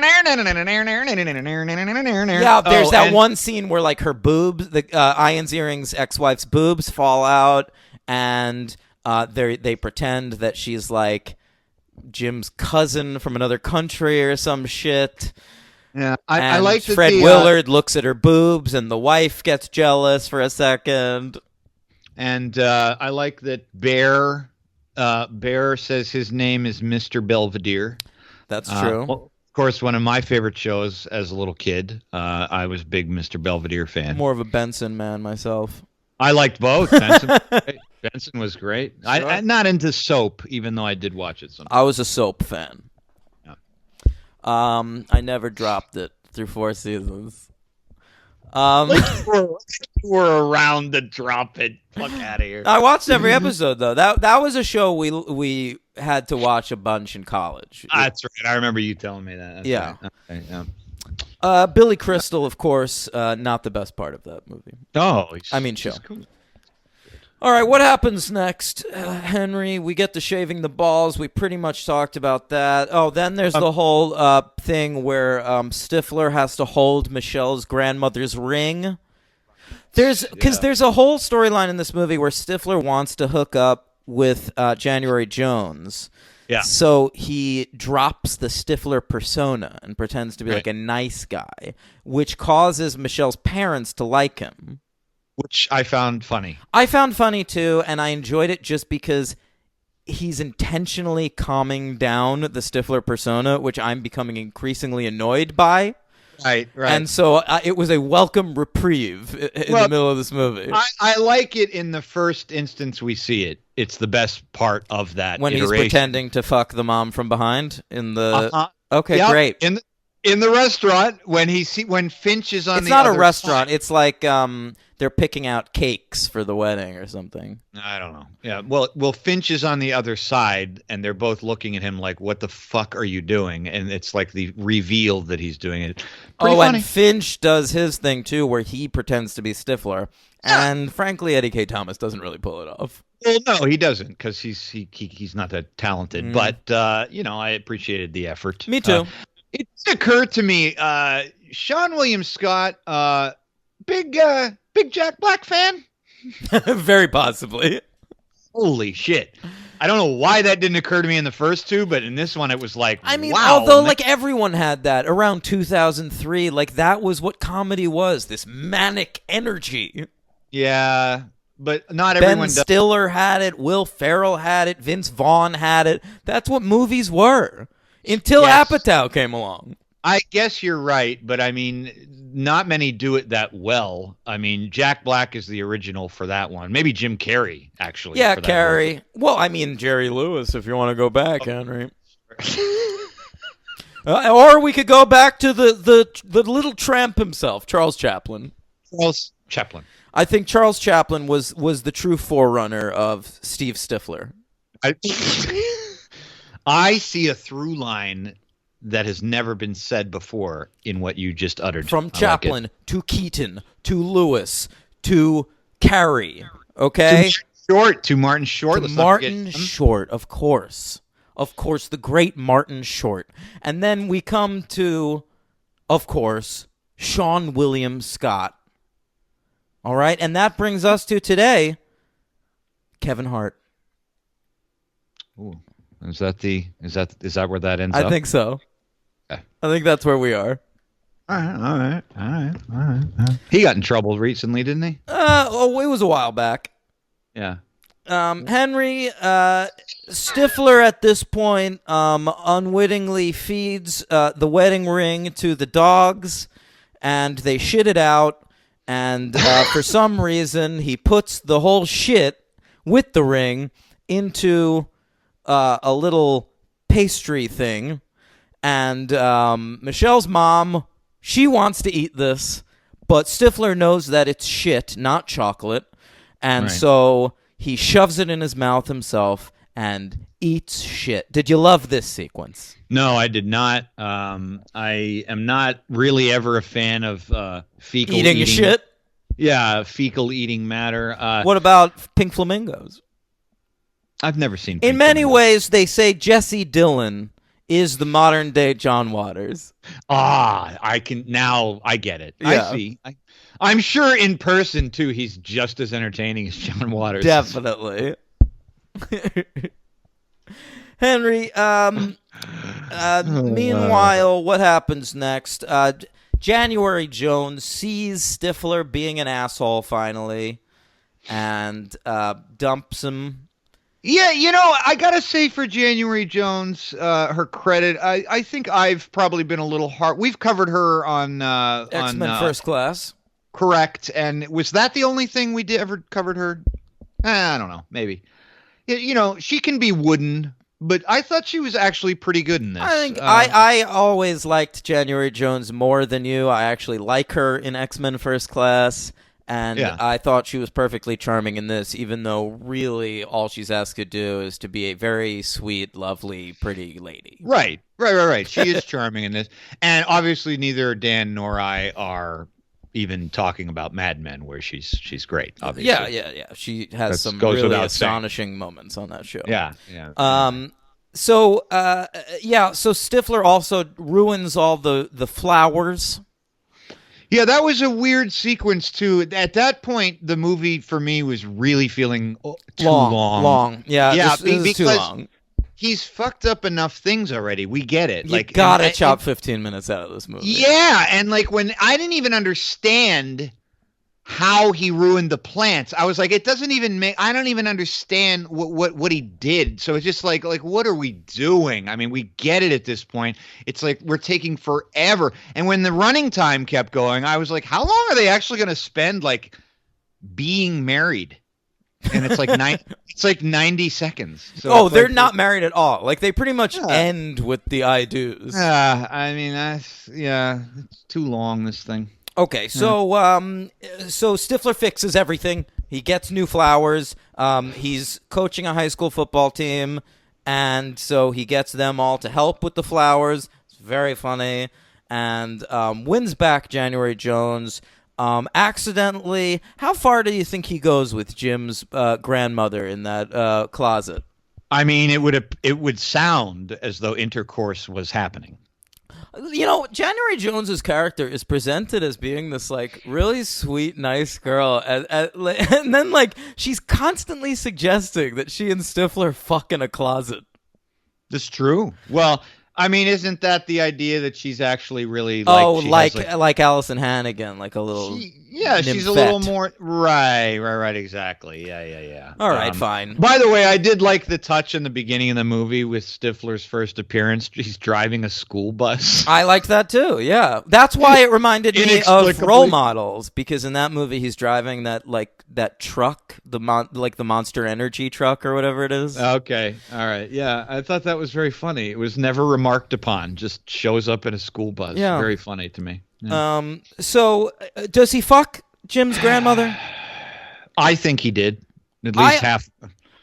there's that one scene where her boobs, Ian Ziering's ex-wife's boobs fall out, and they pretend that she's Jim's cousin from another country or some shit. Yeah, I like that Fred Willard looks at her boobs, and the wife gets jealous for a second. And I like that Bear says his name is Mr. Belvedere. That's true. Well, of course, one of my favorite shows as a little kid. I was a big Mr. Belvedere fan. More of a Benson man myself. I liked both. Benson was great. Sure. I'm not into soap, even though I did watch it sometimes. I was a soap fan. Yeah. I never dropped it through 4 seasons. You were around to drop it. Fuck out of here. I watched every episode though. That was a show we had to watch a bunch in college. That's right. I remember you telling me that. That's right. Okay, yeah. Billy Crystal, of course, not the best part of that movie. Oh, show. Cool. All right, what happens next, Henry? We get to shaving the balls. We pretty much talked about that. Oh, then there's the whole thing where Stifler has to hold Michelle's grandmother's ring. There's a whole storyline in this movie where Stifler wants to hook up with January Jones. Yeah. So he drops the Stifler persona and pretends to be a nice guy, which causes Michelle's parents to like him. Which I found funny. I found funny too, and I enjoyed it just because he's intentionally calming down the Stifler persona, which I'm becoming increasingly annoyed by. Right. And so it was a welcome reprieve in the middle of this movie. I like it in the first instance we see it. It's the best part of that when iteration. He's pretending to fuck the mom from behind in the... Okay, great. in the restaurant when Finch is on it's the not other a restaurant. side. It's like they're picking out cakes for the wedding or something. I don't know. Yeah. Well, Finch is on the other side, and they're both looking at him like, "What the fuck are you doing?" And it's like the reveal that he's doing it. Pretty funny. And Finch does his thing too, where he pretends to be Stifler, and frankly, Eddie K. Thomas doesn't really pull it off. Well, no, he doesn't, because he's not that talented. But I appreciated the effort. Me too. It occurred to me, Sean William Scott, big Jack Black fan. Very possibly. Holy shit! I don't know why that didn't occur to me in the first two, but in this one, it was like, I mean, wow. although like everyone had that around 2003, like that was what comedy was. This manic energy. Yeah. But not everyone Ben does. Stiller had it. Will Ferrell had it. Vince Vaughn had it. That's what movies were until Apatow came along. I guess you're right, but I mean, not many do it that well. I mean, Jack Black is the original for that one. Maybe Jim Carrey, actually. Yeah, for that Carrey. one. Well, I mean, Jerry Lewis, if you want to go back, Henry. Or we could go back to the little tramp himself, Charles Chaplin. Charles Chaplin. I think Charles Chaplin was the true forerunner of Steve Stifler. I see a through line that has never been said before in what you just uttered. From Chaplin to Keaton to Lewis to Carey, okay? To Martin Short. To Martin Short, of course. Of course, the great Martin Short. And then we come to, of course, Sean William Scott. All right, and that brings us to today, Kevin Hart. Ooh. Is that where that ends up? I think so. Okay. I think that's where we are. All right. He got in trouble recently, didn't he? It was a while back. Yeah. Henry Stifler at this point unwittingly feeds the wedding ring to the dogs, and they shit it out. And for some reason, he puts the whole shit with the ring into a little pastry thing. And Michelle's mom, she wants to eat this, but Stifler knows that it's shit, not chocolate. And so he shoves it in his mouth himself and eats shit. Did you love this sequence? No, I did not. I am not really ever a fan of fecal eating shit. Yeah, fecal eating matter. What about Pink Flamingos? I've never seen. In many ways, they say Jesse Dillon is the modern day John Waters. I get it. Yeah. I see. I'm sure in person too, he's just as entertaining as John Waters. Definitely. Henry, meanwhile, what happens next? January Jones sees Stifler being an asshole finally and dumps him. Yeah, I gotta say for January Jones, her credit, I think I've probably been a little hard. We've covered her on X-Men First Class. Correct. And was that the only thing we ever covered her? I don't know. Maybe. She can be wooden, but I thought she was actually pretty good in this. I think I always liked January Jones more than you. I actually like her in X-Men First Class, and I thought she was perfectly charming in this, even though really all she's asked to do is to be a very sweet, lovely, pretty lady. Right. She is charming in this. And obviously neither Dan nor I are even talking about Mad Men, where she's great, obviously. Yeah. She has some really astonishing moments on that show. Yeah. So Stifler also ruins all the flowers. Yeah, that was a weird sequence too. At that point, the movie for me was really feeling too long. Yeah, this is too long. He's fucked up enough things already. We get it. You gotta chop 15 minutes out of this movie. Yeah, and when I didn't even understand how he ruined the plants, I was like, it doesn't even make. I don't even understand what he did. So it's just like what are we doing? I mean, we get it at this point. It's like we're taking forever. And when the running time kept going, I was like, how long are they actually going to spend being married? And it's like It's like 90 seconds. So they're not married at all. Like they pretty much end with the I do's. I mean, it's too long, this thing. Okay, so so Stifler fixes everything. He gets new flowers. He's coaching a high school football team, and so he gets them all to help with the flowers. It's very funny, and wins back January Jones. Accidentally, how far do you think he goes with Jim's grandmother in that closet? I mean, it would sound as though intercourse was happening. You know, January Jones's character is presented as being this like really sweet, nice girl, and then like she's constantly suggesting that she and Stifler fuck in a closet. That's true. Well, I mean, isn't that the idea that she's actually really like like Allison Hannigan, like a little she's a little more right, exactly. Yeah. All right, fine. By the way, I did like the touch in the beginning of the movie with Stifler's first appearance. He's driving a school bus. I liked that too. Yeah, that's why it reminded me of Role Models, because in that movie he's driving that truck, the Monster Energy truck or whatever it is. Okay, all right, yeah, I thought that was very funny. It was never remarked upon. Just shows up in a school bus. Yeah, very funny to me. Yeah. So does he fuck Jim's grandmother? I think he did. At least half.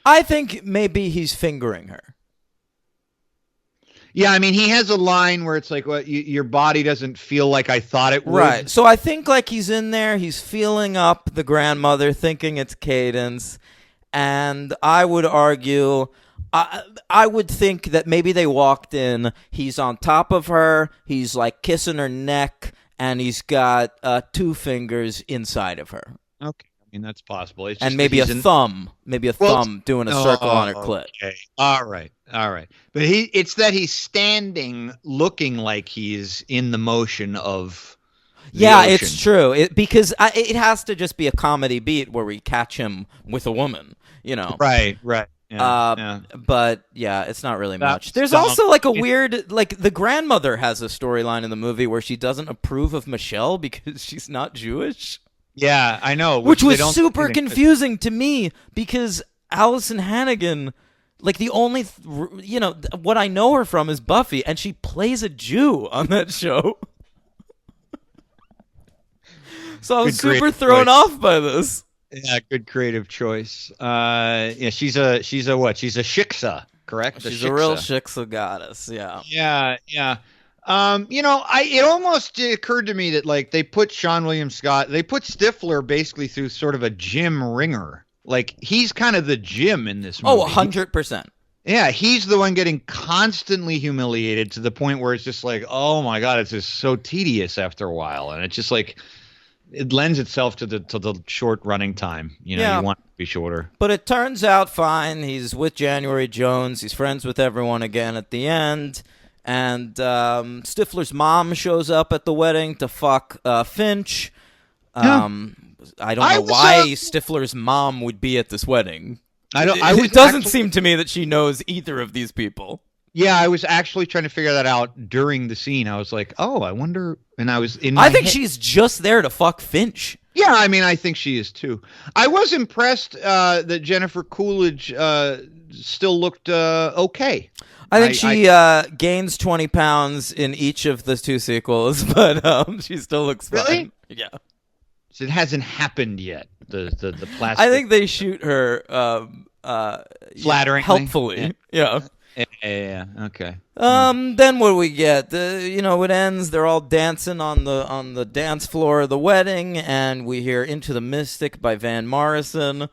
I think maybe he's fingering her. Yeah, I mean, he has a line where it's like, "Well, your body doesn't feel like I thought it would." Right. So I think like he's in there, he's feeling up the grandmother, thinking it's Cadence, and I would argue. I would think that maybe they walked in, he's on top of her, he's like kissing her neck, and he's got 2 fingers inside of her. Okay, I mean, that's possible. It's and maybe a thumb doing a circle on her clit. Okay, all right. But it's that he's standing looking like he's in the motion of the ocean. It's true. Because it has to just be a comedy beat where we catch him with a woman, you know. Right. But it's not really much. There's also like a weird, like the grandmother has a storyline in the movie where she doesn't approve of Michelle because she's not Jewish. Yeah, I know. Which was super confusing to me because Allison Hannigan, like the only, what I know her from is Buffy, and she plays a Jew on that show. So I was super thrown off by this. Yeah, good creative choice. She's a what? She's a shiksa, correct? She's a real shiksa goddess. Yeah. Yeah. It almost occurred to me that like they put Sean William Scott, they put Stifler basically through sort of a Jim ringer. Like he's kind of the Jim in this movie. Oh, 100%. Yeah, he's the one getting constantly humiliated to the point where it's just like, oh my God, it's just so tedious after a while, and it's just like. It lends itself to the short running time. You want it to be shorter. But it turns out fine. He's with January Jones. He's friends with everyone again at the end. And Stifler's mom shows up at the wedding to fuck Finch. I don't know why Stifler's mom would be at this wedding. It doesn't seem to me that she knows either of these people. Yeah, I was actually trying to figure that out during the scene. I was like, oh, I wonder. And I was in I think she's just there to fuck Finch. Yeah, I mean, I think she is too. I was impressed that Jennifer Coolidge still looked okay. I think she gains 20 pounds in each of the 2 sequels, but she still looks fine. Really? Yeah. So it hasn't happened yet. The plastic. I think they shoot her flatteringly, helpfully. Yeah. Yeah. Okay. Then what do we get? It ends. They're all dancing on the dance floor of the wedding, and we hear "Into the Mystic" by Van Morrison.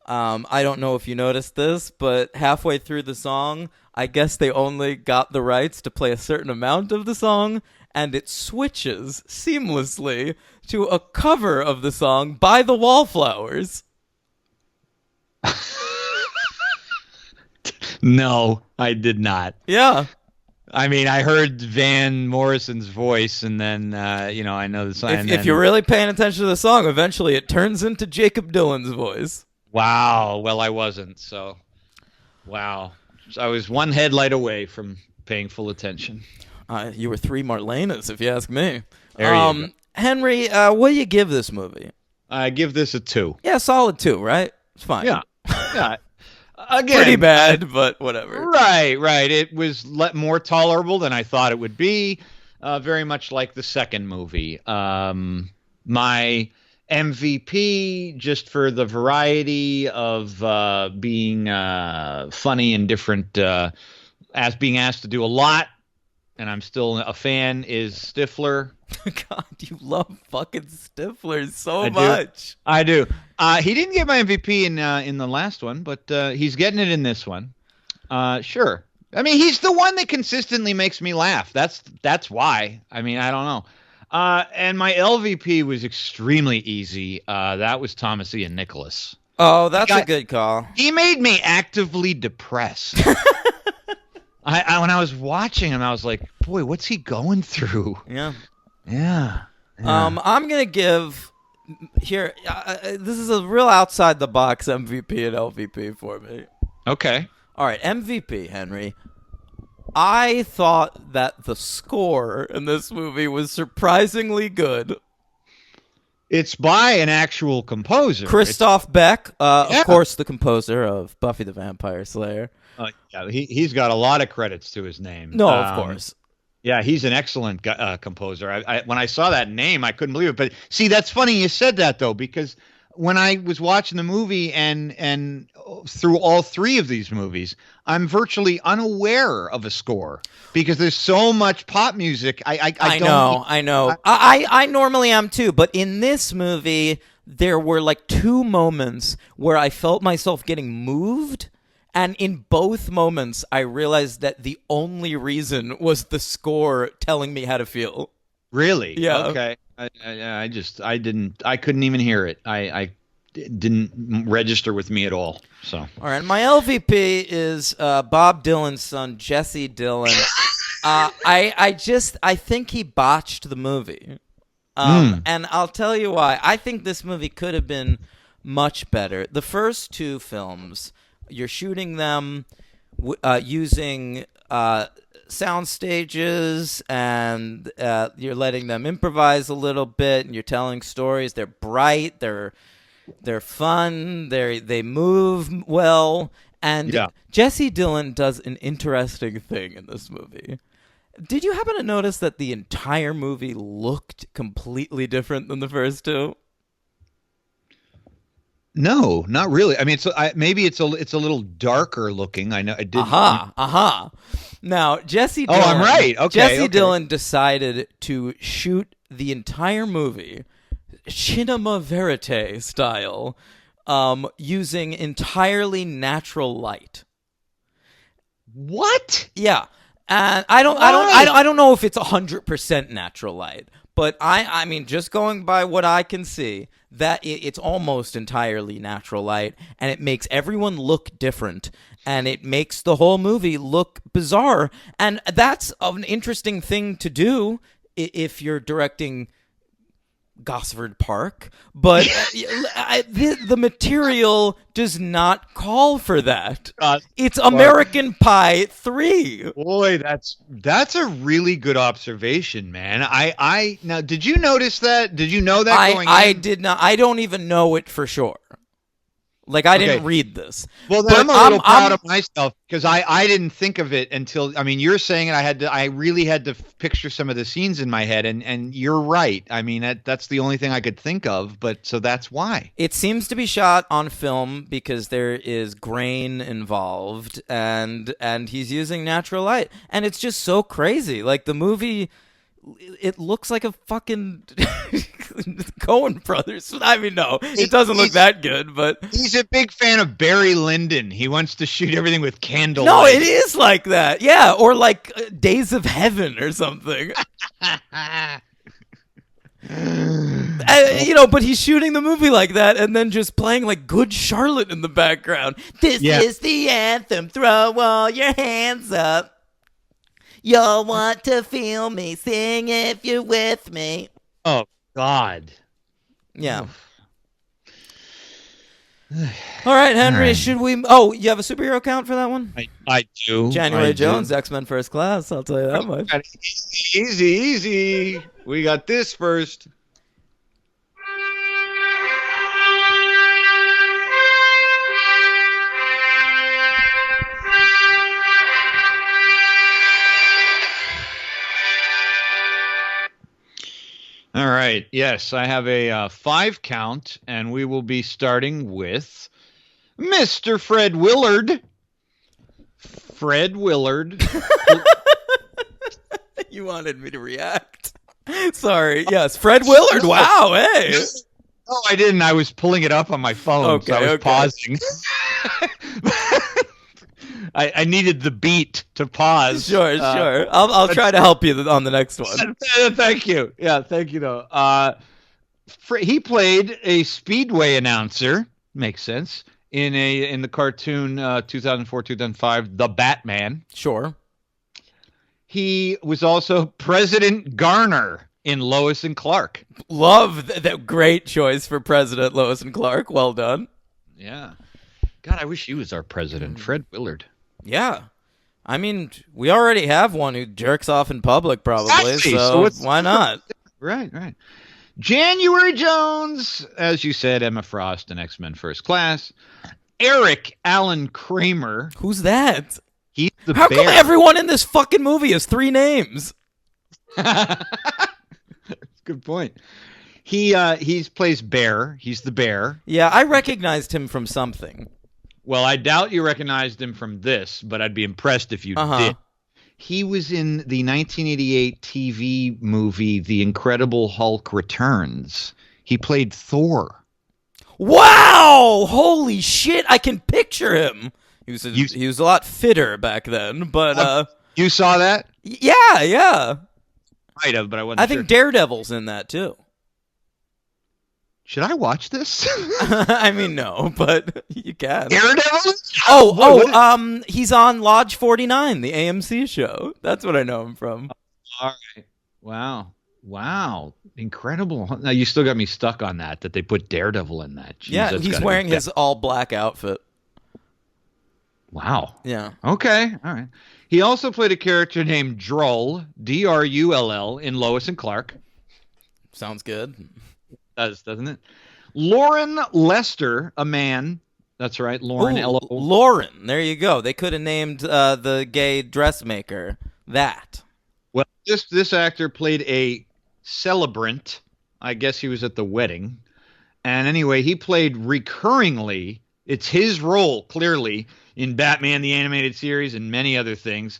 I don't know if you noticed this, but halfway through the song, I guess they only got the rights to play a certain amount of the song, and it switches seamlessly to a cover of the song by the Wallflowers. No, I did not. Yeah. I mean, I heard Van Morrison's voice, and then, I know the song. If you're really paying attention to the song, eventually it turns into Jacob Dylan's voice. Wow. Well, I wasn't, so. Wow. So I was one headlight away from paying full attention. You were 3 Marlenas, if you ask me. There you go. Henry, what do you give this movie? I give this a 2. Yeah, solid 2, right? It's fine. Yeah. Again, pretty bad, but whatever. Right. It was more tolerable than I thought it would be. Very much like the second movie. My MVP, just for the variety of being funny and different, as being asked to do a lot, and I'm still a fan, is Stifler. God, you love fucking Stifler so much. I do. He didn't get my MVP in the last one, but he's getting it in this one. Sure. I mean, he's the one that consistently makes me laugh. That's why. I mean, I don't know. And my LVP was extremely easy. That was Thomas Ian Nicholas. Oh, that's a good call. He made me actively depressed. When I was watching him, I was like, boy, what's he going through? Yeah. I'm gonna give here. This is a real outside the box MVP and LVP for me. Okay. All right, MVP, Henry. I thought that the score in this movie was surprisingly good. It's by an actual composer. Christoph Beck, of course, the composer of Buffy the Vampire Slayer. Yeah, he's got a lot of credits to his name. No, of course. Yeah, he's an excellent composer. When I saw that name, I couldn't believe it. But see, that's funny you said that, though, because when I was watching the movie and through all three of these movies, I'm virtually unaware of a score because there's so much pop music. I know. I normally am too, but in this movie, there were like two moments where I felt myself getting moved. And in both moments, I realized that the only reason was the score telling me how to feel. Really? Yeah. Okay. I couldn't even hear it. I didn't register with me at all. So. All right. My LVP is Bob Dylan's son, Jesse Dylan. I think he botched the movie. And I'll tell you why. I think this movie could have been much better. The first two films, you're shooting them using sound stages, and you're letting them improvise a little bit, and you're telling stories. They're bright, they're fun, they move well, and Jesse Dylan does an interesting thing in this movie. Did you happen to notice that the entire movie looked completely different than the first two? No, not really. I mean, maybe it's a little darker looking. I know. I did. Now, Jesse Dylan. Oh, I'm right. Okay. Jesse Dylan decided to shoot the entire movie cinema verite style, using entirely natural light. What? Yeah, and I don't know if it's 100% natural light, but I mean, just going by what I can see, that it's almost entirely natural light, and it makes everyone look different, and it makes the whole movie look bizarre, and that's an interesting thing to do if you're directing Gosford Park, but the material does not call for that. It's American Pie 3. Boy, that's a really good observation, man. Now, did you notice that? Did you know that I did not. I don't even know it for sure. Like, I didn't read this. Well, then I'm a little proud of myself because I didn't think of it until, I mean, you're saying it. I really had to picture some of the scenes in my head, and you're right. I mean, that's the only thing I could think of, but so that's why. It seems to be shot on film because there is grain involved, and he's using natural light, and it's just so crazy. Like, the movie, it looks like a fucking Coen Brothers. I mean, no, it doesn't look that good, but he's a big fan of Barry Lyndon. He wants to shoot everything with candlelight. No, it is like that. Yeah, or like Days of Heaven or something. But he's shooting the movie like that and then just playing like Good Charlotte in the background. This is the anthem. Throw all your hands up. You'll want to feel me. Sing if you're with me. Oh, God. Yeah. All right, Henry, right. Should we... Oh, you have a superhero count for that one? I do. January Jones, X-Men First Class, I'll tell you that much. Easy. We got this first. right. Yes, I have a 5 count, and we will be starting with Mr. Fred Willard. Fred Willard. You wanted me to react. Sorry. Yes, Fred Willard. Wow. Hey. Oh, I didn't. I was pulling it up on my phone, so I was pausing. I needed the beat to pause. Sure. I'll try to help you on the next one. Thank you. Yeah, thank you, though. He played a speedway announcer. Makes sense. In the cartoon 2004-2005, The Batman. Sure. He was also President Garner in Lois and Clark. Love that great choice for President Lois and Clark. Well done. Yeah. God, I wish he was our president, Fred Willard. Yeah. I mean, we already have one who jerks off in public, probably, exactly. so why not? Right. January Jones, as you said, Emma Frost in X-Men First Class. Eric Allen Kramer. Who's that? He's the How bear. come everyone in this fucking movie has 3 names? That's a good point. He plays Bear. He's the bear. Yeah, I recognized him from something. Well, I doubt you recognized him from this, but I'd be impressed if you did. He was in the 1988 TV movie The Incredible Hulk Returns. He played Thor. Wow! Holy shit! I can picture him. He was a lot fitter back then, but you saw that? Yeah. Might have, but I wasn't. I think Daredevil's in that too. Should I watch this? I mean, no, but you can. Daredevil? He's on Lodge 49, the AMC show. That's what I know him from. All right. Wow. Incredible. Now, you still got me stuck on that they put Daredevil in that. Jeez, yeah, he's wearing his all-black outfit. Wow. Yeah. Okay. All right. He also played a character named Drull, Drull, in Lois and Clark. Sounds good. Doesn't it? Lauren Lester, a man. That's right, Lauren. Lauren. There you go. They could have named the gay dressmaker that. Well, this actor played a celebrant. I guess he was at the wedding. And anyway, he played recurringly. It's his role, clearly, in Batman the Animated Series and many other things.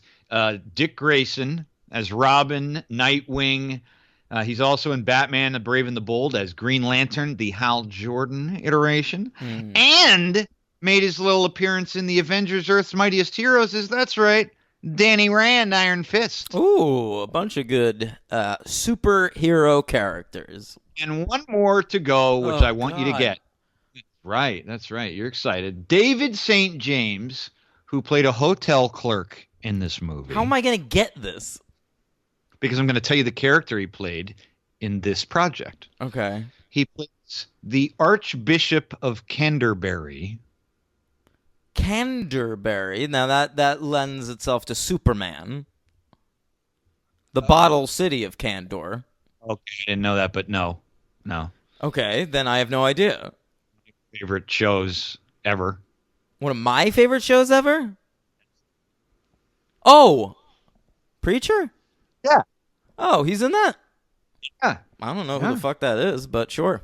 Dick Grayson as Robin, Nightwing. He's also in Batman, the Brave and the Bold as Green Lantern, the Hal Jordan iteration, and made his little appearance in the Avengers Earth's Mightiest Heroes. That's right, Danny Rand, Iron Fist. Ooh, a bunch of good superhero characters. And one more to go, which I want you to get. Right, that's right. You're excited. David St. James, who played a hotel clerk in this movie. How am I going to get this? Because I'm going to tell you the character he played in this project. Okay. He plays the Archbishop of Canterbury. Canterbury. Now that lends itself to Superman. The bottle city of Candor. Okay, I didn't know that, but no. Okay, then I have no idea. Favorite shows ever. One of my favorite shows ever? Oh, Preacher? Yeah. Oh, he's in that? Yeah. I don't know who the fuck that is, but sure.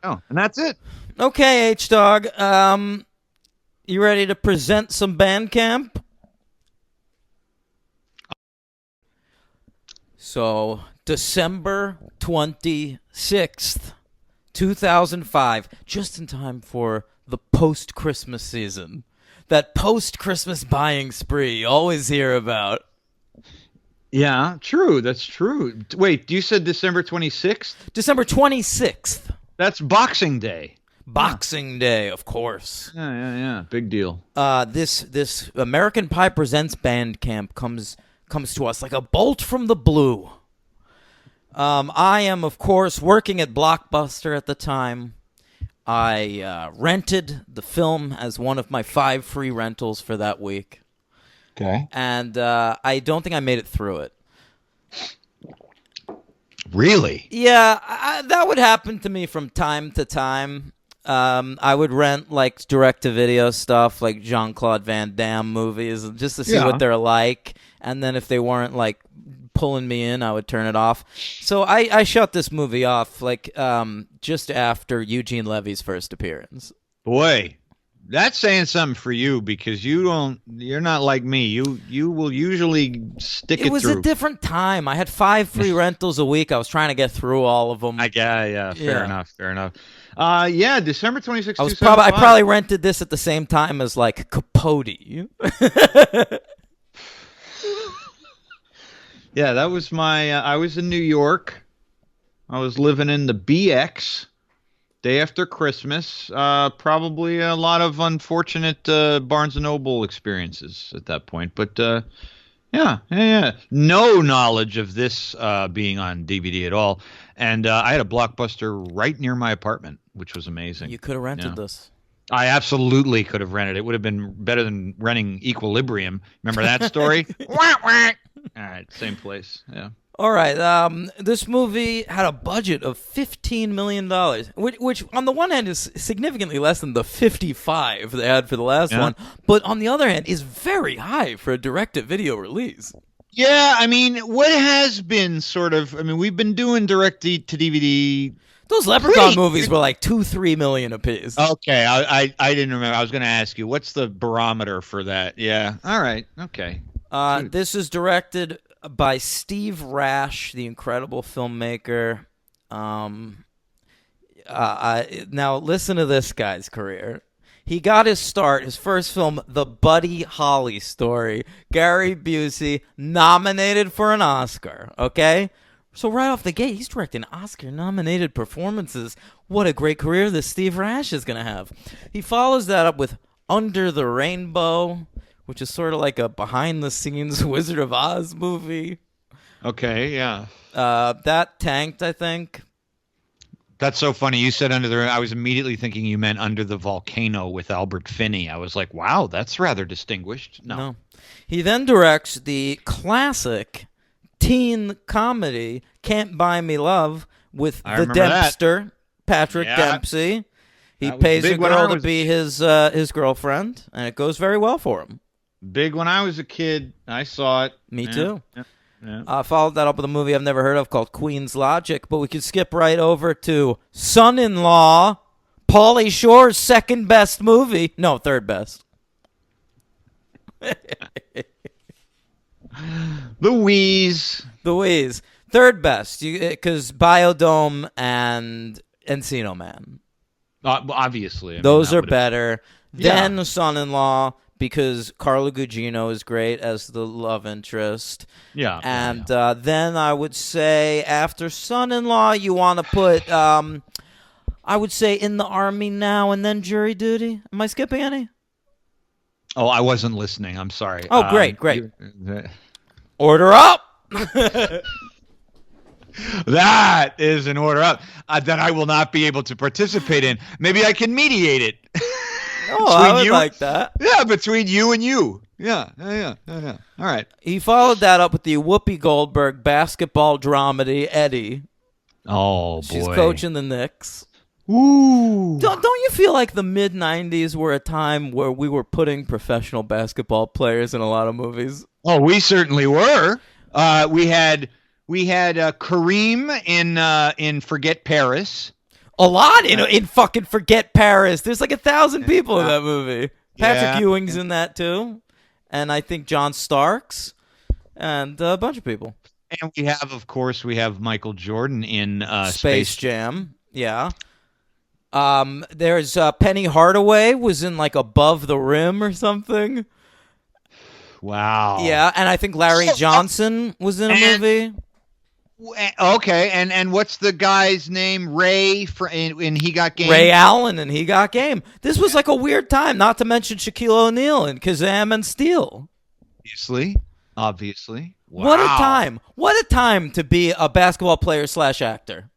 Oh, and that's it. Okay, H-Dog. You ready to present some Bandcamp? So, December 26th, 2005, just in time for the post-Christmas season. That post-Christmas buying spree you always hear about. Yeah, true. That's true. Wait, you said December 26th? December 26th. That's Boxing Day. Boxing Day, of course. Yeah. Big deal. This American Pie Presents Bandcamp comes to us like a bolt from the blue. I am, of course, working at Blockbuster at the time. I rented the film as one of my 5 free rentals for that week. Okay. And I don't think I made it through it. Really? Yeah, that would happen to me from time to time. I would rent like direct-to-video stuff, like Jean-Claude Van Damme movies, just to see what they're like. And then if they weren't like pulling me in, I would turn it off. So I shut this movie off just after Eugene Levy's first appearance. Boy, that's saying something for you, because you're not like me. You will usually stick it through. It was a different time. I had 5 free rentals a week. I was trying to get through all of them. Yeah, fair enough. December 26th. I probably rented this at the same time as like Capote. Yeah, that was my. I was in New York. I was living in the BX. Day after Christmas. Probably a lot of unfortunate Barnes & Noble experiences at that point. But yeah. No knowledge of this being on DVD at all. And I had a Blockbuster right near my apartment, which was amazing. You could have rented this. I absolutely could have rented it. It would have been better than renting Equilibrium. Remember that story? Whack, whack. All right, same place. Yeah. All right. This movie had a budget of $15 million, which on the one hand is significantly less than the 55 they had for the last one, but on the other hand is very high for a direct-to-video release. Yeah, I mean, what has been we've been doing direct-to-DVD. Those Leprechaun movies were like $2-3 million apiece. Okay, I didn't remember. I was going to ask you, what's the barometer for that? Yeah. All right. Okay. This is directed by Steve Rash, the incredible filmmaker. Now listen to this guy's career. He got his start, his first film, The Buddy Holly Story. Gary Busey, nominated for an Oscar, okay? So right off the gate, he's directing Oscar-nominated performances. What a great career this Steve Rash is going to have. He follows that up with Under the Rainbow, which is sort of like a behind-the-scenes Wizard of Oz movie. Okay, yeah. That tanked, I think. That's so funny. You said Under the Rainbow. I was immediately thinking you meant Under the Volcano with Albert Finney. I was like, wow, that's rather distinguished. No. He then directs the classic teen comedy Can't Buy Me Love with the Dempster, Patrick Dempsey. He pays a girl to be his girlfriend, and it goes very well for him. Big when I was a kid. I saw it. Me too. Yeah. Followed that up with a movie I've never heard of called Queen's Logic, but we could skip right over to Son-in-Law, Pauly Shore's second best movie. No, third best. The Wheeze. Third best, because Biodome and Encino Man. Obviously. Those are better than Son-in-Law, because Carla Gugino is great as the love interest. Yeah. And then I would say after Son-in-Law, you want to put, I would say In the Army Now and then Jury Duty. Am I skipping any? Oh, I wasn't listening. I'm sorry. Oh, great. Order Up! That is an order up that I will not be able to participate in. Maybe I can mediate it. Oh, I would like that. Yeah, between you and you. Yeah. All right. He followed that up with the Whoopi Goldberg basketball dramedy, Eddie. Oh, boy. She's coaching the Knicks. Ooh. Don't you feel like the mid-'90s were a time where we were putting professional basketball players in a lot of movies? Oh, we certainly were. We had Kareem in Forget Paris. A lot in fucking Forget Paris. There's like 1,000 people in that movie. Patrick Ewing's in that too, and I think John Starks, and a bunch of people. And we have Michael Jordan in Space Jam. Yeah. There's Penny Hardaway was in like Above the Rim or something. Wow. Yeah, and I think Larry Johnson was in a movie. Okay, and what's the guy's name? Ray in He Got Game? Ray Allen and He Got Game. This was like a weird time, not to mention Shaquille O'Neal and Kazam and Steel. Obviously. Wow. What a time. What a time to be a basketball player / actor.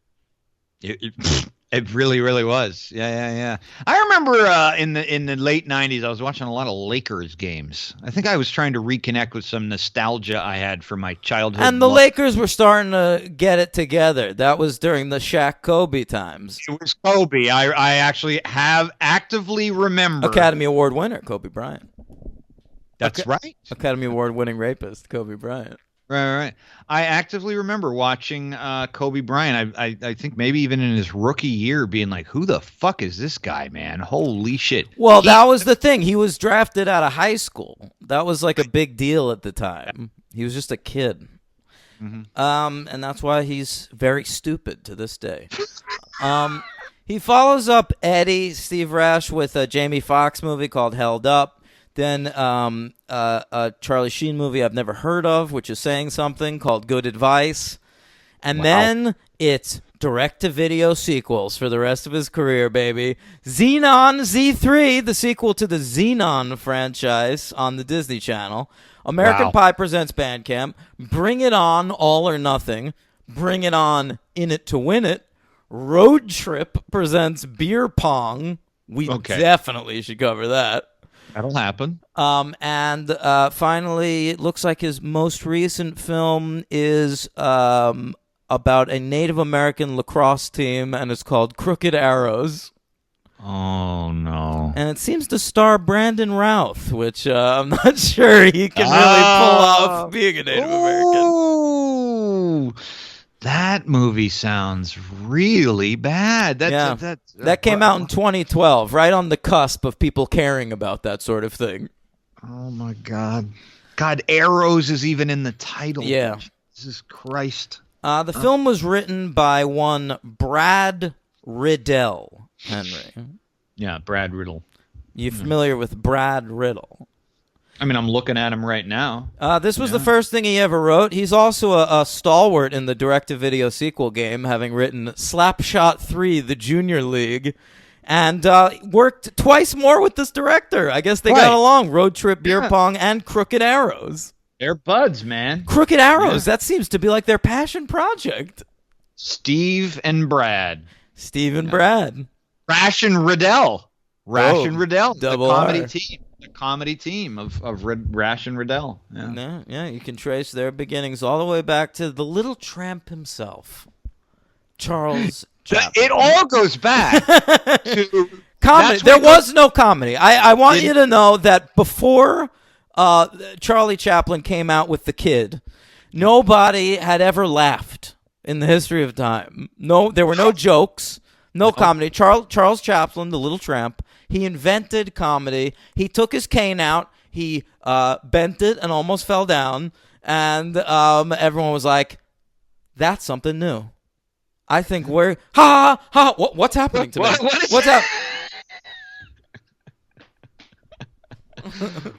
It really, really was. Yeah. I remember in the late 90s, I was watching a lot of Lakers games. I think I was trying to reconnect with some nostalgia I had from my childhood. And the Lakers were starting to get it together. That was during the Shaq-Kobe times. It was Kobe. I actually have actively remembered. Academy Award winner, Kobe Bryant. That's right. Academy Award winning rapist, Kobe Bryant. Right. I actively remember watching Kobe Bryant. I think maybe even in his rookie year being like, who the fuck is this guy, man? Holy shit. Well, that was the thing. He was drafted out of high school. That was like a big deal at the time. He was just a kid. Mm-hmm. And that's why he's very stupid to this day. He follows up Eddie, Steve Rash, with a Jamie Foxx movie called Held Up. Then a Charlie Sheen movie I've never heard of, which is saying something, called Good Advice. And then it's direct-to-video sequels for the rest of his career, baby. Xenon Z3, the sequel to the Xenon franchise on the Disney Channel. American Pie presents Bandcamp. Bring It On, All or Nothing. Bring It On, In It to Win It. Road Trip presents Beer Pong. We definitely should cover that. That'll happen. And finally, it looks like his most recent film is about a Native American lacrosse team, and it's called Crooked Arrows. Oh, no. And it seems to star Brandon Routh, which I'm not sure he can really pull off being a Native American. That movie sounds really bad. That came out in 2012, right on the cusp of people caring about that sort of thing. Oh, my God. God, Arrows is even in the title. Yeah. Jesus Christ. The film was written by one Brad Riddell, Henry. Yeah, Brad Riddell. You familiar with Brad Riddell? I mean, I'm looking at him right now. This was the first thing he ever wrote. He's also a stalwart in the direct-to-video sequel game, having written Slapshot 3, The Junior League, and worked twice more with this director. I guess they got along. Road Trip, Beer Pong, and Crooked Arrows. They're buds, man. Crooked Arrows, that seems to be like their passion project. Steve and Brad. Rash and Riddell. Riddell, double the comedy R. team. The comedy team of Rash and Riddell. Yeah, you can trace their beginnings all the way back to the little tramp himself, Charles Chaplin. It all goes back to comedy. There was no comedy. I want you to know that before Charlie Chaplin came out with The Kid, nobody had ever laughed in the history of time. No, there were no jokes, no comedy. Charles Chaplin, the little tramp, he invented comedy. He took his cane out, he bent it and almost fell down, and everyone was like, that's something new. I think we're... What's happening to me? What's happening?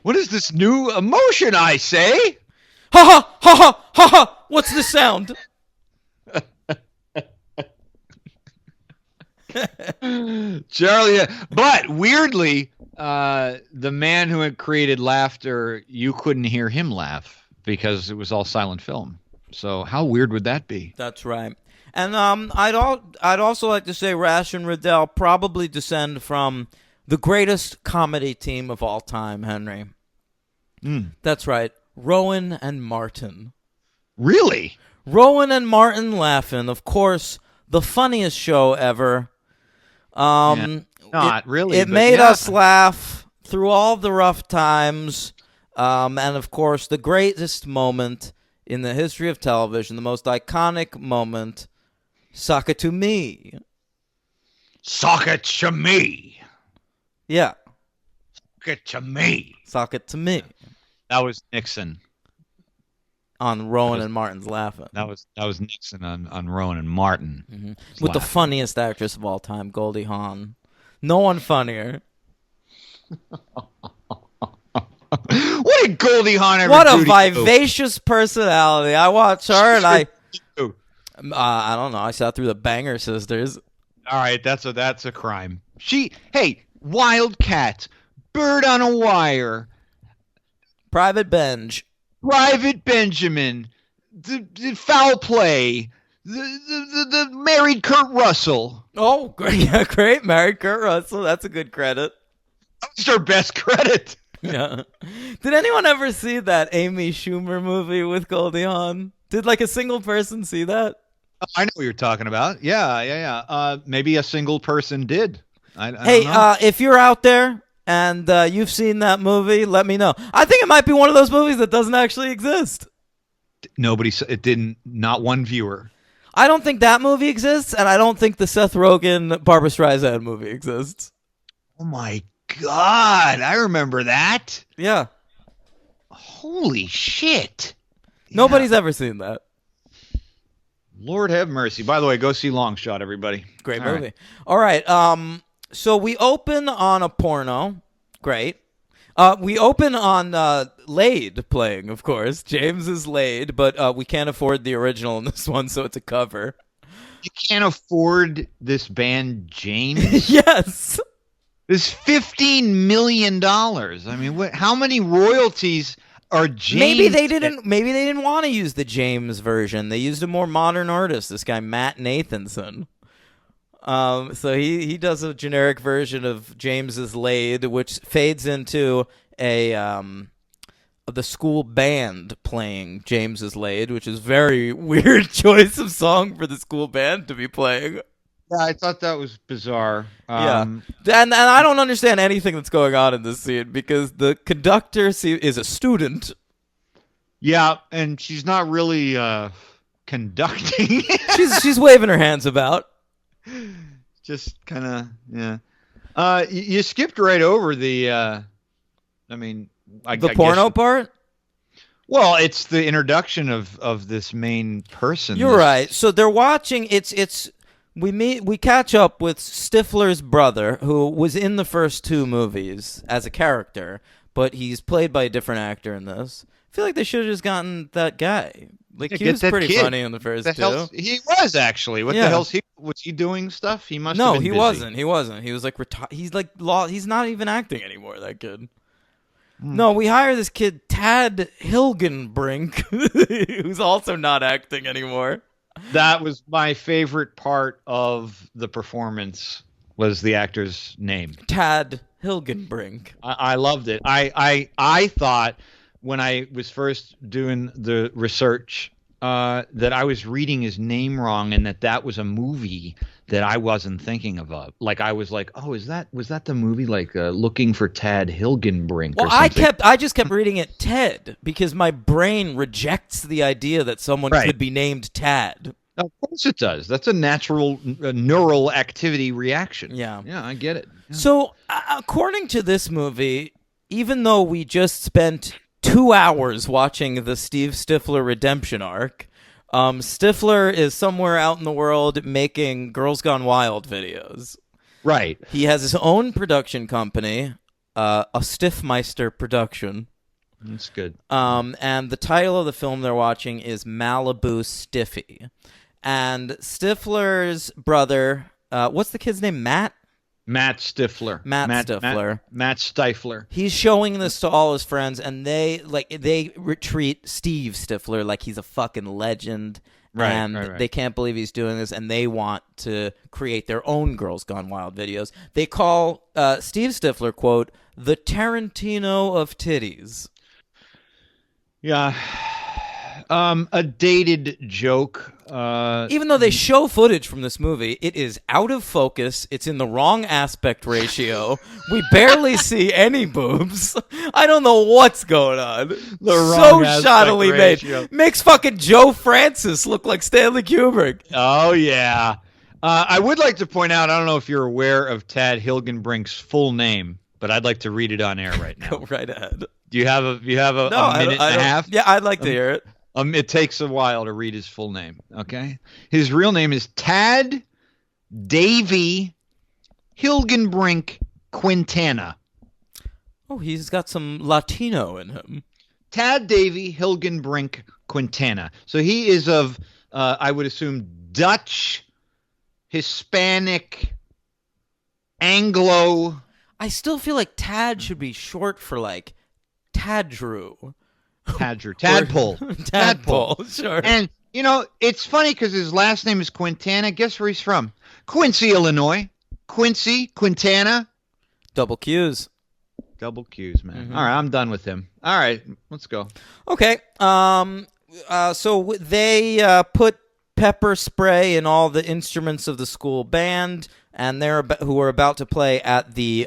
What is this new emotion, I say? Ha! What's the sound? Charlie, but weirdly, the man who had created laughter, you couldn't hear him laugh because it was all silent film. So how weird would that be? That's right. And I'd also like to say Rash and Riddell probably descend from the greatest comedy team of all time, Henry. That's right, Rowan and Martin. Really? Rowan and Martin Laugh-In, of course, the funniest show ever. Not really. It made us laugh through all the rough times, and of course, the greatest moment in the history of television, the most iconic moment, Sock It to Me. Sock it to me. Yeah. Sock it to me. Sock It to Me. That was Nixon. On Rowan and Martin's Laugh-In. That was Nixon on Rowan and Martin. Mm-hmm. With the funniest actress of all time, Goldie Hawn. No one funnier. What did Goldie Hawn ever What do a vivacious personality. I watch her and I don't know. I sat through the Banger Sisters. All right, that's a crime. Wildcat, Bird on a Wire, Private Benj. Private Benjamin, the Foul Play, the Married Kurt Russell. Oh, great. Married Kurt Russell. That's a good credit. That's her best credit. Yeah. Did anyone ever see that Amy Schumer movie with Goldie Hawn? Did like a single person see that? I know what you're talking about. Yeah. Maybe a single person did. I don't know. If you're out there and you've seen that movie, let me know. I think it might be one of those movies that doesn't actually exist. It didn't. Not one viewer. I don't think that movie exists, and I don't think the Seth Rogen Barbra Streisand movie exists. Oh my God, I remember that. Yeah. Holy shit. Nobody's ever seen that. Lord have mercy. By the way, go see Long Shot, everybody. Great movie. All right. So we open on a porno. Great. We open on Laid playing, of course. James is Laid, but we can't afford the original in this one, so it's a cover. You can't afford this band, James? Yes. It's $15 million. I mean, how many royalties are James? Maybe they didn't want to use the James version. They used a more modern artist, this guy Matt Nathanson. So he does a generic version of James's Laid, which fades into the school band playing James's Laid, which is very weird choice of song for the school band to be playing. Yeah, I thought that was bizarre. And I don't understand anything that's going on in this scene because the conductor is a student. Yeah, and she's not really conducting. she's waving her hands about. Just kind of, yeah. You skipped right over the, the porno part? Well, it's the introduction of this main person. You're right. So they're watching, we catch up with Stifler's brother, who was in the first two movies as a character, but he's played by a different actor in this. I feel like they should have just gotten that guy. Like, he was pretty funny in the first two. He was, actually. What the hell's he? Was he doing stuff? He must have been busy. He wasn't. He was like retired. He's like he's not even acting anymore, that kid. No, we hire this kid, Tad Hilgenbrink, who's also not acting anymore. That was my favorite part of the performance, was the actor's name. Tad Hilgenbrink. I loved it. I thought when I was first doing the research that I was reading his name wrong and that was a movie that I wasn't thinking of. Like, I was like, oh, was that the movie, like Looking for Tad Hilgenbrink? Well, or something? I just kept reading it Ted because my brain rejects the idea that someone could be named Tad. Of course it does. That's a natural neural activity reaction. Yeah. Yeah, I get it. Yeah. So, according to this movie, even though we just spent 2 hours watching the Steve Stifler redemption arc, Stifler is somewhere out in the world making Girls Gone Wild videos. Right. He has his own production company, a Stiffmeister production. That's good. And the title of the film they're watching is Malibu Stiffy. And Stifler's brother, what's the kid's name? Matt Stifler. Matt Stifler. Matt Stifler. He's showing this to all his friends, and they treat Steve Stifler like he's a fucking legend. Right. They can't believe he's doing this, and they want to create their own Girls Gone Wild videos. They call Steve Stifler, quote, the Tarantino of titties. Yeah. A dated joke. Even though they show footage from this movie, it is out of focus. It's in the wrong aspect ratio. We barely see any boobs. I don't know what's going on. So shoddily made. Makes fucking Joe Francis look like Stanley Kubrick. Oh, yeah. I would like to point out, I don't know if you're aware of Tad Hilgenbrink's full name, but I'd like to read it on air right now. Go right ahead. Do you have a minute and a half? Yeah, I'd like to hear it. It takes a while to read his full name, okay? His real name is Tad Davy Hilgenbrink Quintana. Oh, he's got some Latino in him. Tad Davy Hilgenbrink Quintana. So he is of, I would assume, Dutch, Hispanic, Anglo. I still feel like Tad should be short for, like, Tadrew. Tadpole. Tadpole, sure. And, you know, it's funny because his last name is Quintana. Guess where he's from? Quincy, Illinois. Quincy, Quintana. Double Q's. Double Q's, man. Mm-hmm. All right, I'm done with him. All right, let's go. Okay. So they put pepper spray in all the instruments of the school band, and who are about to play at the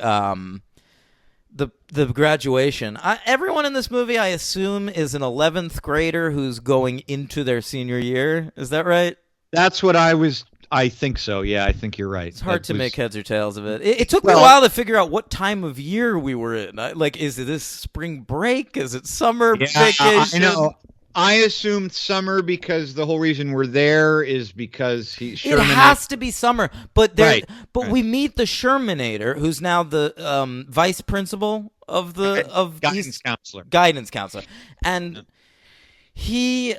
the graduation. Everyone in this movie, I assume, is an 11th grader who's going into their senior year. Is that right? That's what I think so. Yeah, I think you're right. It's hard to make heads or tails of it. It took me a while to figure out what time of year we were in. Is this spring break? Is it summer vacation? I know. I assumed summer because the whole reason we're there is because it has to be summer. But we meet the Shermanator, who's now the vice principal of guidance counselor, and he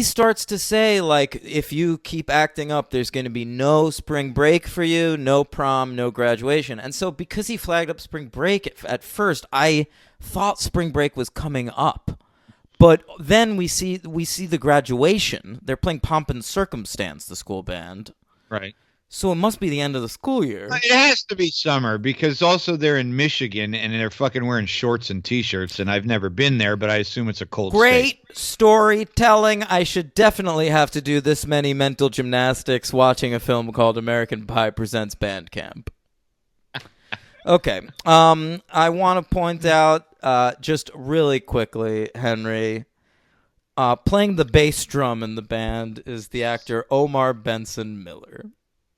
starts to say, like, if you keep acting up, there's going to be no spring break for you, no prom, no graduation. And so because he flagged up spring break at first, I thought spring break was coming up. But then we see the graduation. They're playing Pomp and Circumstance, the school band. Right. So it must be the end of the school year. It has to be summer because also they're in Michigan and they're fucking wearing shorts and T-shirts, and I've never been there, but I assume it's a cold Great state. Storytelling. I should definitely have to do this many mental gymnastics watching a film called American Pie Presents Bandcamp. Okay. I want to point out just really quickly, Henry, playing the bass drum in the band is the actor Omar Benson Miller.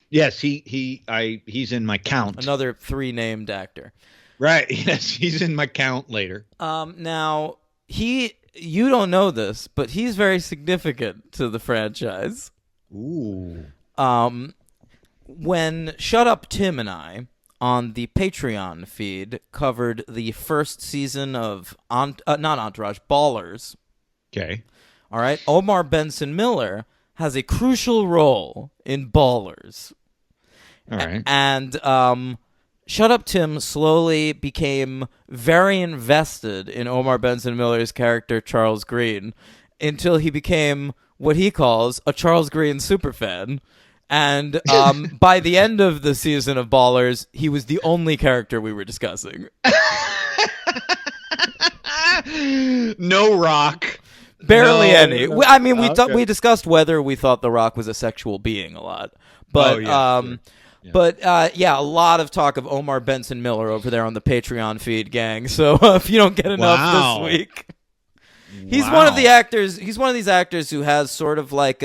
Yes, he's in my count. Another 3-named actor. Right. Yes, he's in my count later. Now you don't know this, but he's very significant to the franchise. Ooh. When Shut Up Tim and I on the Patreon feed covered the first season of not Entourage, Ballers. Okay. All right. Omar Benson Miller has a crucial role in Ballers. All right. And Shut Up Tim slowly became very invested in Omar Benson Miller's character, Charles Green, until he became what he calls a Charles Green superfan. And by the end of the season of Ballers, he was the only character we were discussing. No Rock. Barely any. I mean, we discussed whether we thought The Rock was a sexual being a lot. But, sure. A lot of talk of Omar Benson Miller over there on the Patreon feed, gang. So if you don't get enough this week. He's one of the actors. He's one of these actors who has sort of like...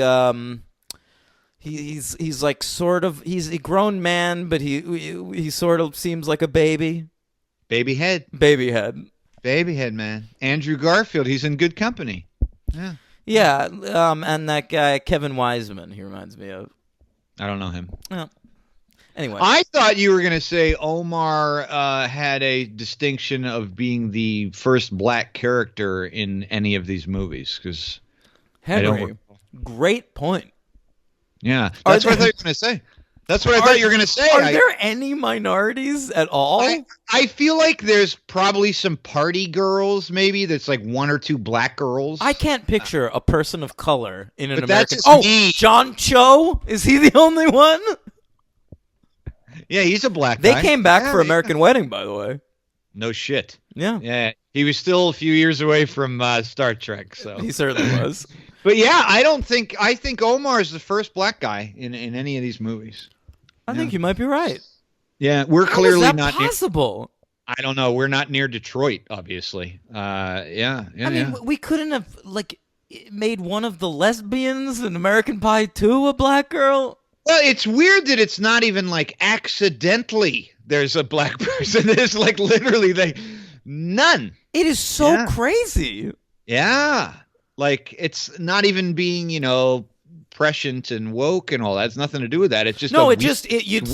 He's like sort of he's a grown man, but he sort of seems like a baby. Baby head, man. Andrew Garfield, he's in good company. Yeah. And that guy Kevin Wiseman, he reminds me of. I don't know him. Well, anyway, I thought you were going to say Omar had a distinction of being the first black character in any of these movies, because Henry, great point. Yeah, that's what I thought you were going to say. That's what I thought you were going to say. Are there any minorities at all? I feel like there's probably some party girls, maybe, that's like one or two black girls. I can't picture a person of color in an American... me. John Cho? Is he the only one? Yeah, he's a black guy. They came back for American Wedding, by the way. No shit. Yeah. Yeah, he was still a few years away from Star Trek. So he certainly was. But yeah, I think Omar is the first black guy in any of these movies. I think you might be right. Yeah, we're clearly How is that not possible. I don't know. We're not near Detroit, obviously. I mean, we couldn't have made one of the lesbians in American Pie 2 a black girl. Well, it's weird that it's not even like accidentally there's a black person. It's like literally none. It is so crazy. Yeah. Like, it's not even being, prescient and woke and all that. It's nothing to do with that. It's just you'd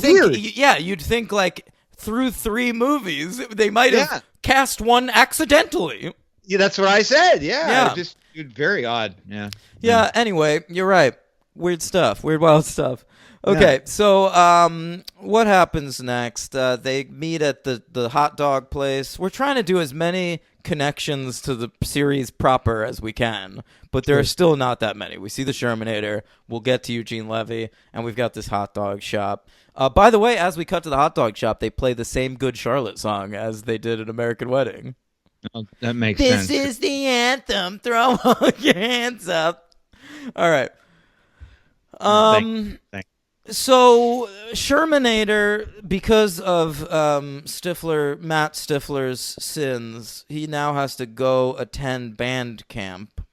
think like through 3 movies they might have cast one accidentally. Yeah, that's what I said. Yeah. Just very odd. Yeah. Yeah. Anyway, you're right. Weird stuff. Weird, wild stuff. Okay, so what happens next? They meet at the hot dog place. We're trying to do as many connections to the series proper as we can, but there are still not that many. We see the Shermanator. We'll get to Eugene Levy, and we've got this hot dog shop. By the way, as we cut to the hot dog shop, they play the same Good Charlotte song as they did at American Wedding. Oh, that makes sense. This is the anthem. Throw all your hands up. All right. Thanks. So Shermanator, because of Matt Stifler's sins, he now has to go attend band camp,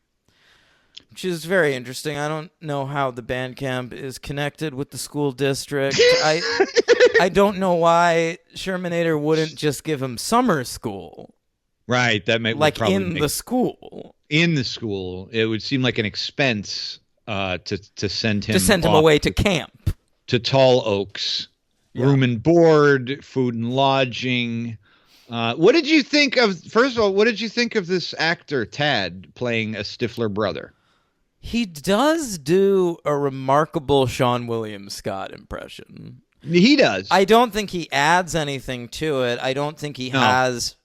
which is very interesting. I don't know how the band camp is connected with the school district. I don't know why Shermanator wouldn't just give him summer school. Right, that might like in the school. In the school, it would seem like an expense to send him away to camp, to Tall Oaks, room and board, food and lodging. What did you think of? First of all, what did you think of this actor Tad playing a Stifler brother? He does do a remarkable Sean William Scott impression. He does. I don't think he adds anything to it. I don't think he has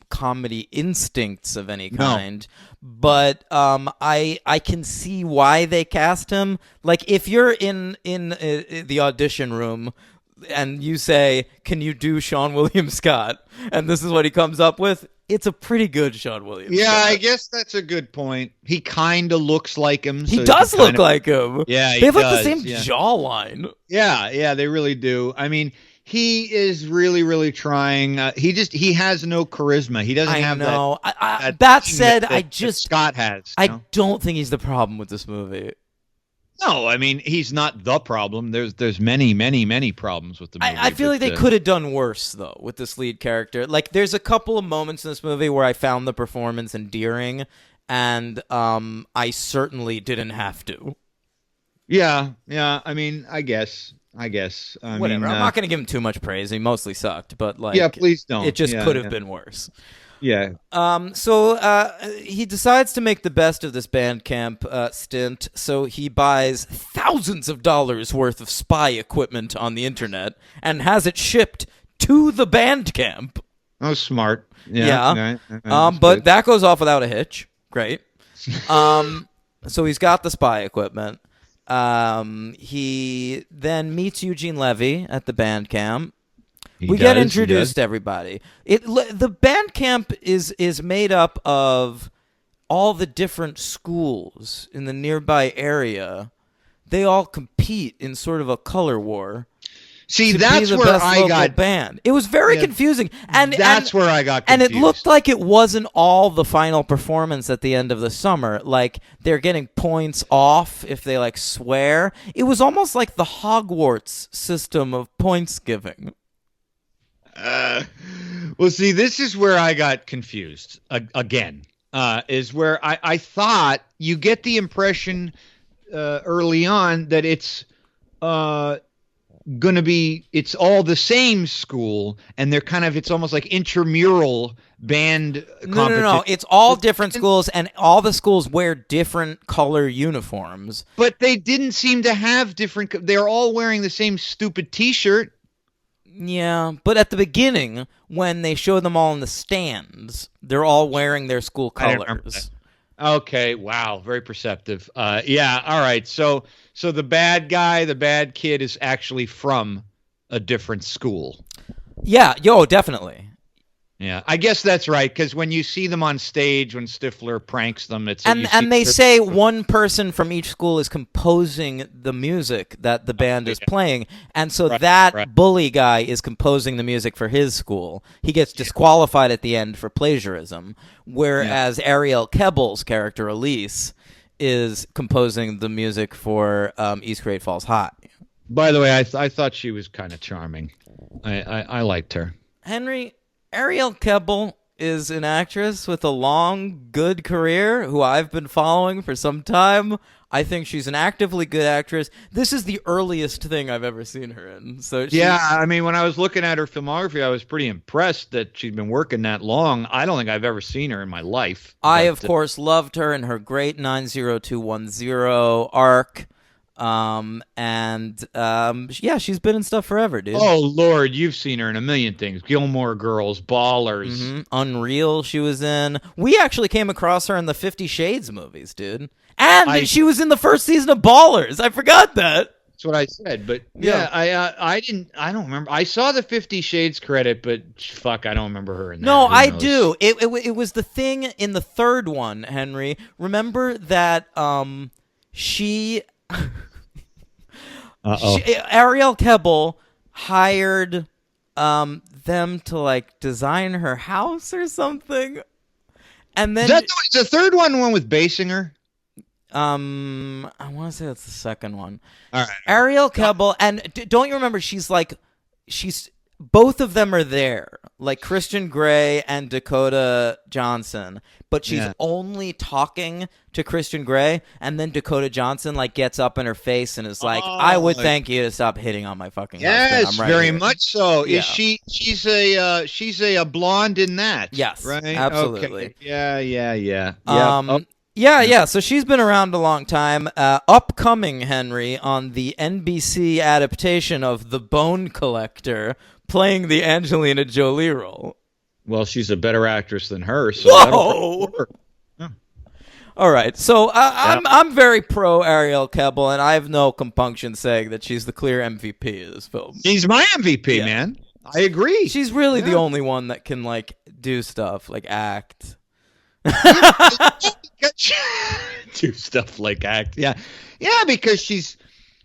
comedy instincts of any kind. But I can see why they cast him. Like, if you're in the audition room and you say, "Can you do Sean William Scott?" and this is what he comes up with, it's a pretty good Sean William Scott. I guess that's a good point. He kind of looks like him. He does look like him. Yeah, they have like the same jawline. Yeah, they really do. I mean, he is really, really trying. He has no charisma. He doesn't have that. That said, that Scott has. I don't think he's the problem with this movie. No, I mean, he's not the problem. There's many, many, many problems with the movie. I feel like they could have done worse, though, with this lead character. Like, there's a couple of moments in this movie where I found the performance endearing, and I certainly didn't have to. Yeah. I mean, I guess. Whatever. I'm not going to give him too much praise. He mostly sucked, but like, yeah, please don't. It just could have been worse. Yeah. So he decides to make the best of this band camp stint. So he buys thousands of dollars worth of spy equipment on the internet and has it shipped to the band camp. Oh, smart. Yeah. But good. That goes off without a hitch. Great. So he's got the spy equipment. He then meets Eugene Levy at the band camp. We get introduced to everybody. The band camp is made up of all the different schools in the nearby area. They all compete in sort of a color war. See, that's where I got band. It was very confusing, and that's where I got confused. And it looked like it wasn't all the final performance at the end of the summer. Like, they're getting points off if they like swear. It was almost like the Hogwarts system of points giving. Well, see, this is where I got confused again. Is where I thought you get the impression early on that it's going to be, it's all the same school, and they're kind of, it's almost like intramural band competition. No. It's all different schools, and all the schools wear different color uniforms. But they didn't seem to have different, they're all wearing the same stupid T-shirt. Yeah, but at the beginning, when they show them all in the stands, they're all wearing their school colors. Okay, wow, very perceptive. Yeah, all right. So the bad guy, the bad kid, is actually from a different school. Yeah, definitely. Yeah, I guess that's right, because when you see them on stage, when Stifler pranks them, it's and they say one person from each school is composing the music that the band is playing, and so that bully guy is composing the music for his school. He gets disqualified at the end for plagiarism, whereas Ariel Kebbel's character Elise is composing the music for East Great Falls High. By the way, I thought she was kind of charming. I liked her. Henry, Ariel Kebbel is an actress with a long, good career who I've been following for some time. I think she's an actively good actress. This is the earliest thing I've ever seen her in. So I mean, when I was looking at her filmography, I was pretty impressed that she'd been working that long. I don't think I've ever seen her in my life. I, of course, loved her in her great 90210 arc. She's been in stuff forever, dude. Oh Lord, you've seen her in a million things. Gilmore Girls, Ballers. Mm-hmm. Unreal she was in. We actually came across her in the 50 Shades movies, dude. And she was in the first season of Ballers. I forgot that. That's what I said, but I don't remember. I saw the 50 Shades credit, but fuck, I don't remember her in that. No, I do. It was the thing in the third one, Henry. Remember that she Ariel Kebbel hired them to like design her house or something, and then is the third one with Basinger? I want to say that's the second one. All right. Ariel Kebbel, and don't you remember? Both of them are there, like Christian Grey and Dakota Johnson, but she's only talking to Christian Grey, and then Dakota Johnson like gets up in her face and is like, "I would thank you to stop hitting on my fucking husband. I'm right very here." much so. Yeah. Is she's a blonde in that? Yes, right. Absolutely. Okay. Yeah. Yeah. So she's been around a long time. Upcoming, Henry, on the NBC adaptation of The Bone Collector, playing the Angelina Jolie role. Well, she's a better actress than her. So whoa! All right, so I'm very pro Ariel Kebbel, and I have no compunction saying that she's the clear MVP of this film. She's my MVP, man. I agree. She's really the only one that can like do stuff, like act. Do stuff like act. Yeah, because she's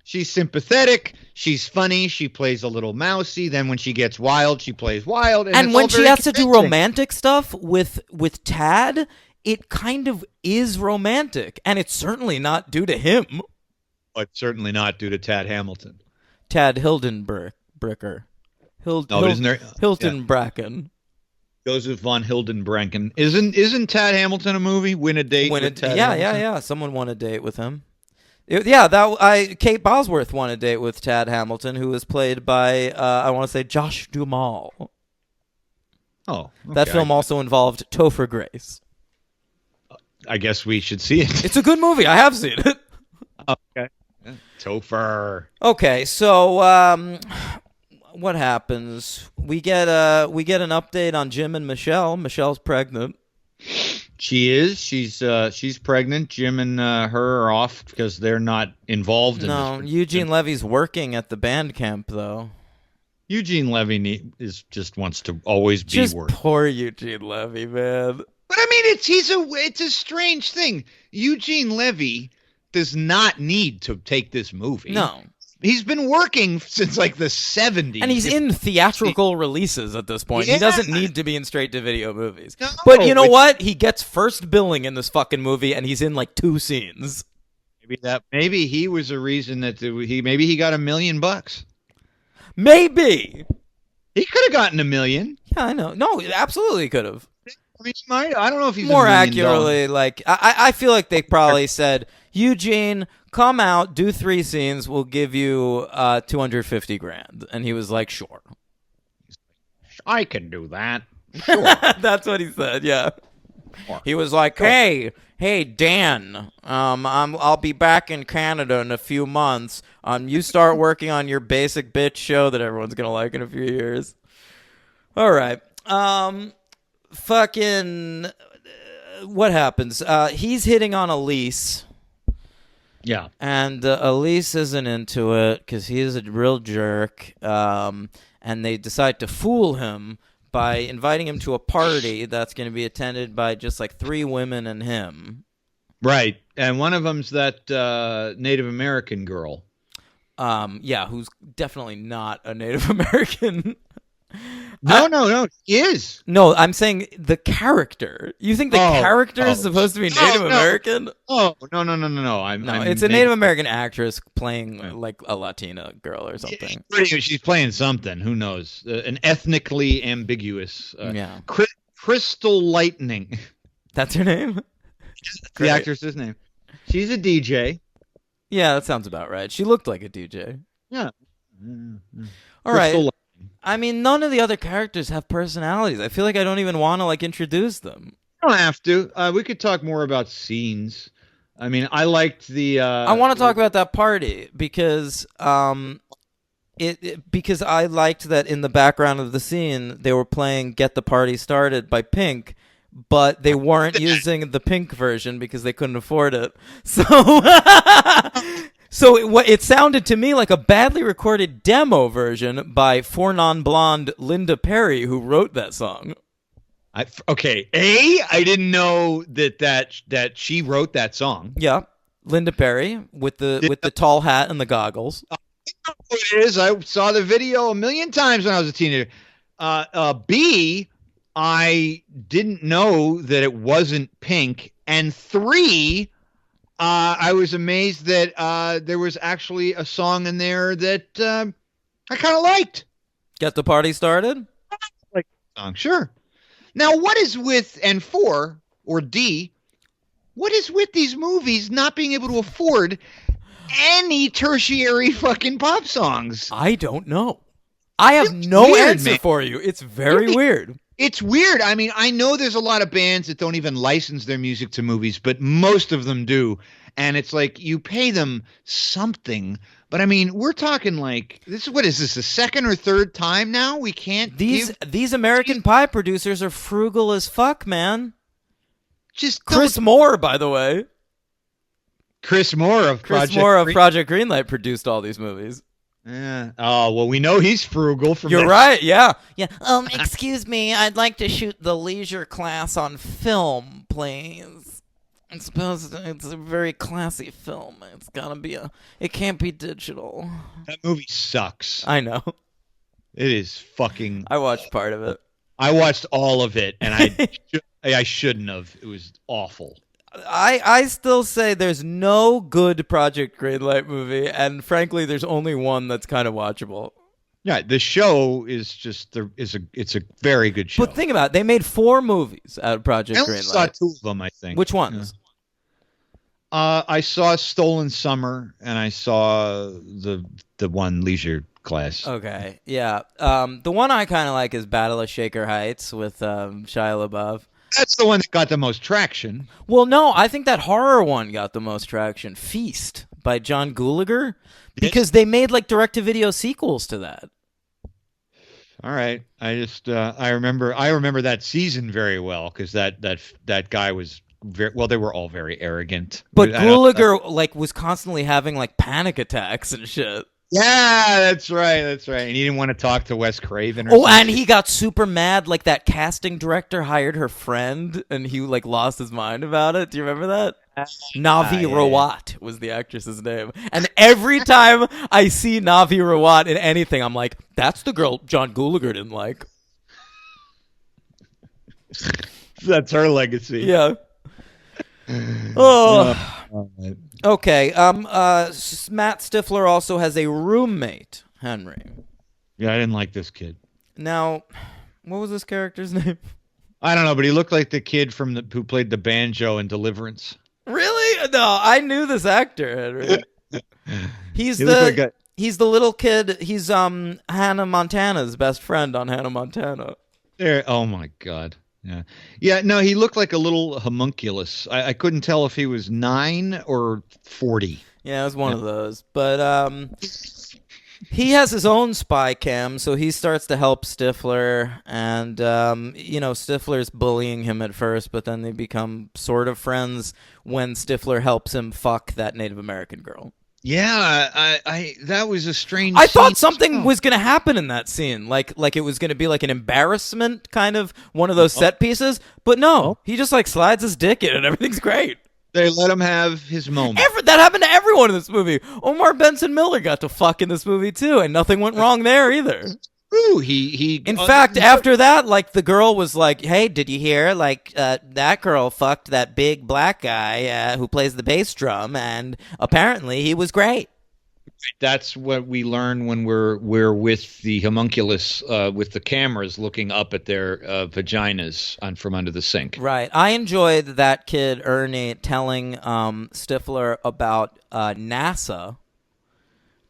sympathetic. She's funny. She plays a little mousy. Then when she gets wild, she plays wild. And when she has to do romantic stuff with Tad, it kind of is romantic, and it's certainly not due to him. It's certainly not due to Tad Hamilton. Tad Hildenbricker. Isn't there? Hilton Bracken. Joseph von Hildenbranken. Isn't Tad Hamilton a movie? Win a Date with Tad Hamilton? Yeah. Someone won a date with him. Kate Bosworth won a date with Tad Hamilton, who was played by I want to say Josh Duhamel. Oh, okay. That film also involved Topher Grace. I guess we should see it. It's a good movie. I have seen it. Okay. Topher. Okay, so what happens? We get an update on Jim and Michelle. Michelle's pregnant. She is. She's pregnant. Jim and her are off because they're not involved in this. Eugene Levy's working at the band camp, though. Eugene Levy just wants to always be working. Poor Eugene Levy, man. But I mean, it's a strange thing. Eugene Levy does not need to take this movie. No. He's been working since like the 70s. And he's in theatrical releases at this point. Yeah. He doesn't need to be in straight-to-video movies. No, but you know what? He gets first billing in this fucking movie, and he's in like 2 scenes. Maybe he was a reason that maybe he got $1 million. Maybe. He could have gotten $1 million. Yeah, I know. No, absolutely could have. I mean, I don't know if he's more $1 million. Accurately, like I feel like they probably said, Eugene, come out, do 3 scenes, we'll give you $250,000, and he was like, sure. I can do that. Sure. That's what he said. Yeah. Sure. He was like, hey, Dan, I'll be back in Canada in a few months. You start working on your basic bitch show that everyone's gonna like in a few years. All right. Fucking. What happens? He's hitting on Elise. Yeah. And Elise isn't into it because he is a real jerk. And they decide to fool him by inviting him to a party that's going to be attended by just like 3 women and him. Right. And one of them's that Native American girl. Yeah, who's definitely not a Native American. No, he is. No, I'm saying the character. You think the character is supposed to be Native American? Oh, no. It's a Native American actress playing like a Latina girl or something. She's playing something. Who knows? An ethnically ambiguous. Crystal Lightning. That's her name? The actress's name. She's a DJ. Yeah, that sounds about right. She looked like a DJ. Yeah. All right. I mean, none of the other characters have personalities. I feel like I don't even want to like introduce them. You don't have to. We could talk more about scenes. I mean, I liked the. I want to talk about that party because because I liked that in the background of the scene they were playing "Get the Party Started" by Pink, but they weren't using the Pink version because they couldn't afford it. So it sounded to me like a badly recorded demo version by Four Non Blonde Linda Perry, who wrote that song. I didn't know that she wrote that song. Yeah, Linda Perry with the tall hat and the goggles. It is. I saw the video a million times when I was a teenager. B, I didn't know that it wasn't Pink. And 3, I was amazed that there was actually a song in there that I kind of liked. Get the party started? Like song, sure. Now, what is with, and 4, or D, what is with these movies not being able to afford any tertiary fucking pop songs? I don't know. I have no answer for you. It's very weird. It's weird. I mean, I know there's a lot of bands that don't even license their music to movies, but most of them do. And it's like you pay them something. But I mean, we're talking like this. What is this? The second or third time now we can't. These American Pie producers are frugal as fuck, man. Just Chris Moore, by the way. Chris Moore of Project Greenlight produced all these movies. Yeah. Oh, well, we know he's frugal. You're right. Yeah. Yeah. Excuse me. I'd like to shoot the leisure class on film, please. I suppose it's a very classy film. It's gotta be it can't be digital. That movie sucks. I know. It is fucking. I watched part of it. I watched all of it, and I shouldn't have. It was awful. I still say there's no good Project Greenlight movie, and frankly, there's only one that's kind of watchable. Yeah, the show is just it's a very good show. But think about it, they made 4 movies out of Project Greenlight. I saw 2 of them, I think. Which ones? I saw Stolen Summer, and I saw the one Leisure Class. Okay, yeah. The one I kind of like is Battle of Shaker Heights with Shia LaBeouf. That's the one that got the most traction. Well, no, I think that horror one got the most traction. Feast by John Gulager, because they made like direct-to-video sequels to that. All right, I just I remember that season very well because that guy was very well. They were all very arrogant. But Gulager was constantly having like panic attacks and shit. Yeah, that's right. And he didn't want to talk to Wes Craven. And he got super mad. Like that casting director hired her friend, and he like lost his mind about it. Do you remember that? Navi Rawat was the actress's name. And every time I see Navi Rawat in anything, I'm like, that's the girl John Gulager didn't like. That's her legacy. Yeah. Oh. Okay. Matt Stifler also has a roommate, Henry. Yeah, I didn't like this kid. Now, what was this character's name? I don't know, but he looked like the kid who played the banjo in Deliverance. Really? No, I knew this actor, Henry. He's the little kid. He's Hannah Montana's best friend on Hannah Montana. There. Oh my God. Yeah. No, he looked like a little homunculus. I couldn't tell if he was 9 or 40. Yeah, it was one of those. But he has his own spy cam, so he starts to help Stifler, and Stifler's bullying him at first, but then they become sort of friends when Stifler helps him fuck that Native American girl. Yeah, I that was a strange. I thought something was going to happen in that scene, like it was going to be like an embarrassment, kind of one of those set pieces. But no, he just like slides his dick in, and everything's great. They let him have his moment. That happened to everyone in this movie. Omar Benson Miller got to fuck in this movie too, and nothing went wrong there either. Ooh, he. In fact, after that, like the girl was like, "Hey, did you hear? Like that girl fucked that big black guy who plays the bass drum, and apparently he was great." That's what we learn when we're with the homunculus, with the cameras looking up at their vaginas from under the sink. Right. I enjoyed that kid Ernie telling Stifler about NASA.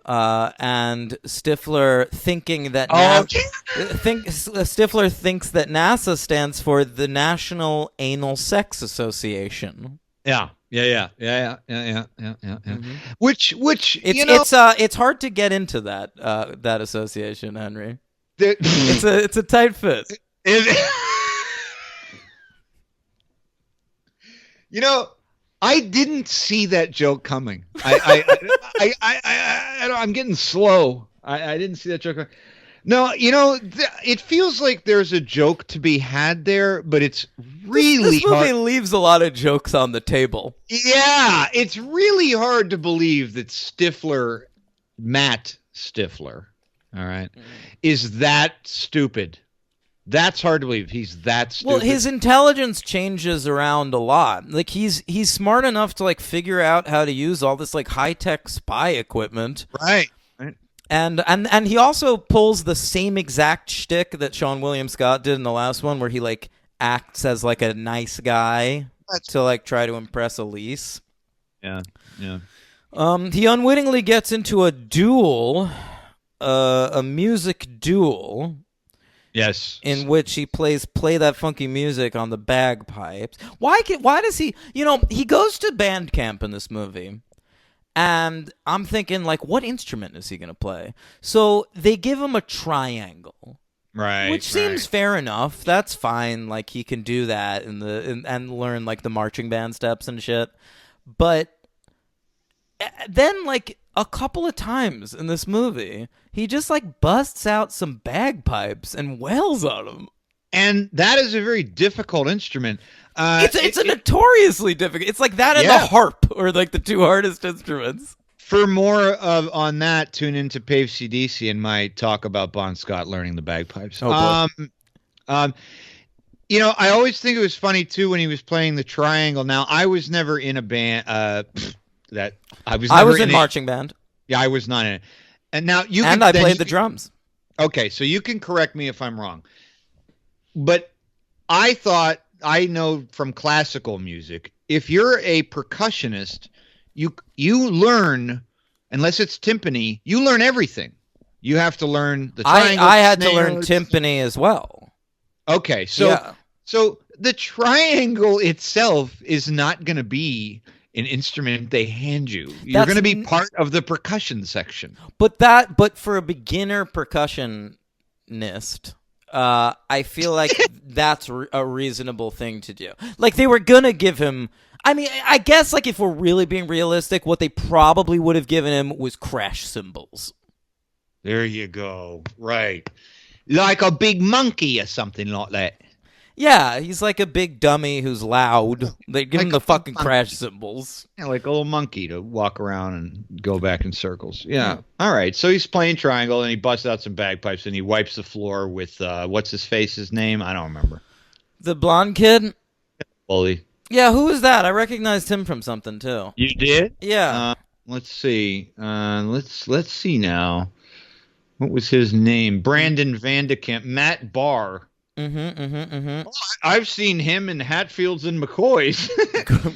And Stifler thinking that Stifler thinks that NASA stands for the National Anal Sex Association. Yeah. Mm-hmm. Which it's hard to get into that association, Henry. It's a tight fit. I didn't see that joke coming. I'm getting slow. I didn't see that joke coming. No, it feels like there's a joke to be had there, but it's really this movie leaves a lot of jokes on the table. Yeah, it's really hard to believe that Matt Stifler, all right, is that stupid. That's hard to believe. He's that stupid. Well, his intelligence changes around a lot. Like he's smart enough to like figure out how to use all this like high-tech spy equipment. Right. And he also pulls the same exact shtick that Sean William Scott did in the last one, where he like acts as like a nice guy to like try to impress Elise. Yeah. He unwittingly gets into a duel, a music duel. Yes. In which he play that funky music on the bagpipes. Why does he? He goes to band camp in this movie. And I'm thinking, like, what instrument is he going to play? So they give him a triangle. Right. Which seems fair enough. That's fine. Like, he can do that and learn, like, the marching band steps and shit. But then, like, a couple of times in this movie, he just, like, busts out some bagpipes and wails on them. And that is a very difficult instrument. It's a notoriously difficult. It's like that and the harp, or like the two hardest instruments. For more on that, tune into Pave CDC and my talk about Bon Scott learning the bagpipes. Oh, boy. I always think it was funny too when he was playing the triangle. Now, I was never in a band. I was in marching band. Yeah, I was not in it. And now I played the drums. Okay, so you can correct me if I'm wrong. But I know from classical music, if you're a percussionist, you learn, unless it's timpani, you learn everything. You have to learn the triangle. I had to learn timpani as well. Okay, so the triangle itself is not going to be an instrument they hand you. You're going to be part of the percussion section. But for a beginner percussionist, I feel like that's a reasonable thing to do. Like, they were gonna give him, I mean, I guess, like, if we're really being realistic, what they probably would have given him was crash cymbals. There you go. Right. Like a big monkey or something like that. Yeah, he's like a big dummy who's loud. They give him the fucking crash cymbals. Yeah, like a little monkey to walk around and go back in circles. Yeah. All right. So he's playing triangle and he busts out some bagpipes and he wipes the floor with what's his name? I don't remember. The blonde kid? Bully. Yeah, who is that? I recognized him from something too. You did? Yeah. Let's see. Let's see now. What was his name? Brandon Vandekamp. Matt Barr. Mm-hmm. I've seen him in Hatfields and McCoys.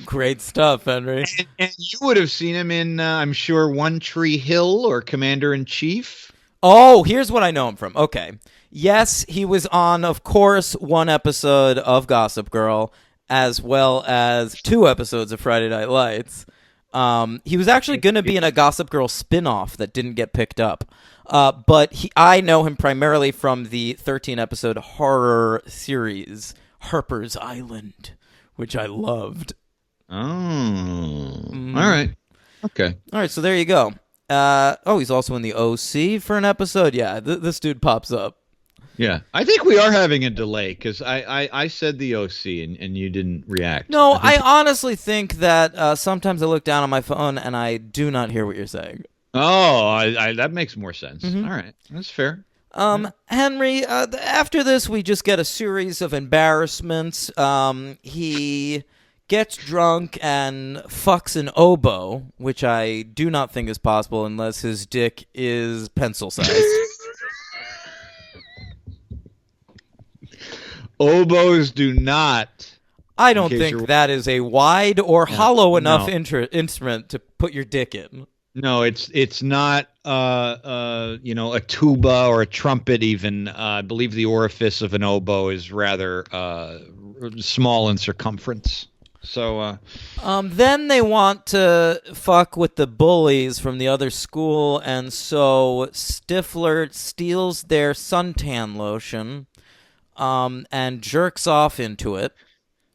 Great stuff, Henry. And you would have seen him in, I'm sure, One Tree Hill or Commander-in-Chief. Oh, here's what I know him from. Okay. Yes, he was on, of course, one episode of Gossip Girl, as well as 2 episodes of Friday Night Lights. He was actually going to be in a Gossip Girl spin-off that didn't get picked up. But I know him primarily from the 13-episode horror series, Harper's Island, which I loved. Oh. All right. Okay. All right, so there you go. He's also in the OC for an episode. Yeah, this dude pops up. Yeah, I think we are having a delay because I said the OC and you didn't react. No, I honestly think that sometimes I look down on my phone and I do not hear what you're saying. Oh, that makes more sense. Mm-hmm. All right, that's fair. Henry, after this, we just get a series of embarrassments. He gets drunk and fucks an oboe, which I do not think is possible unless his dick is pencil-sized. Oboes do not. I don't think that is a wide or hollow enough instrument to put your dick in. No, it's not a tuba or a trumpet even. I believe the orifice of an oboe is rather small in circumference. So then they want to fuck with the bullies from the other school, and so Stifler steals their suntan lotion and jerks off into it.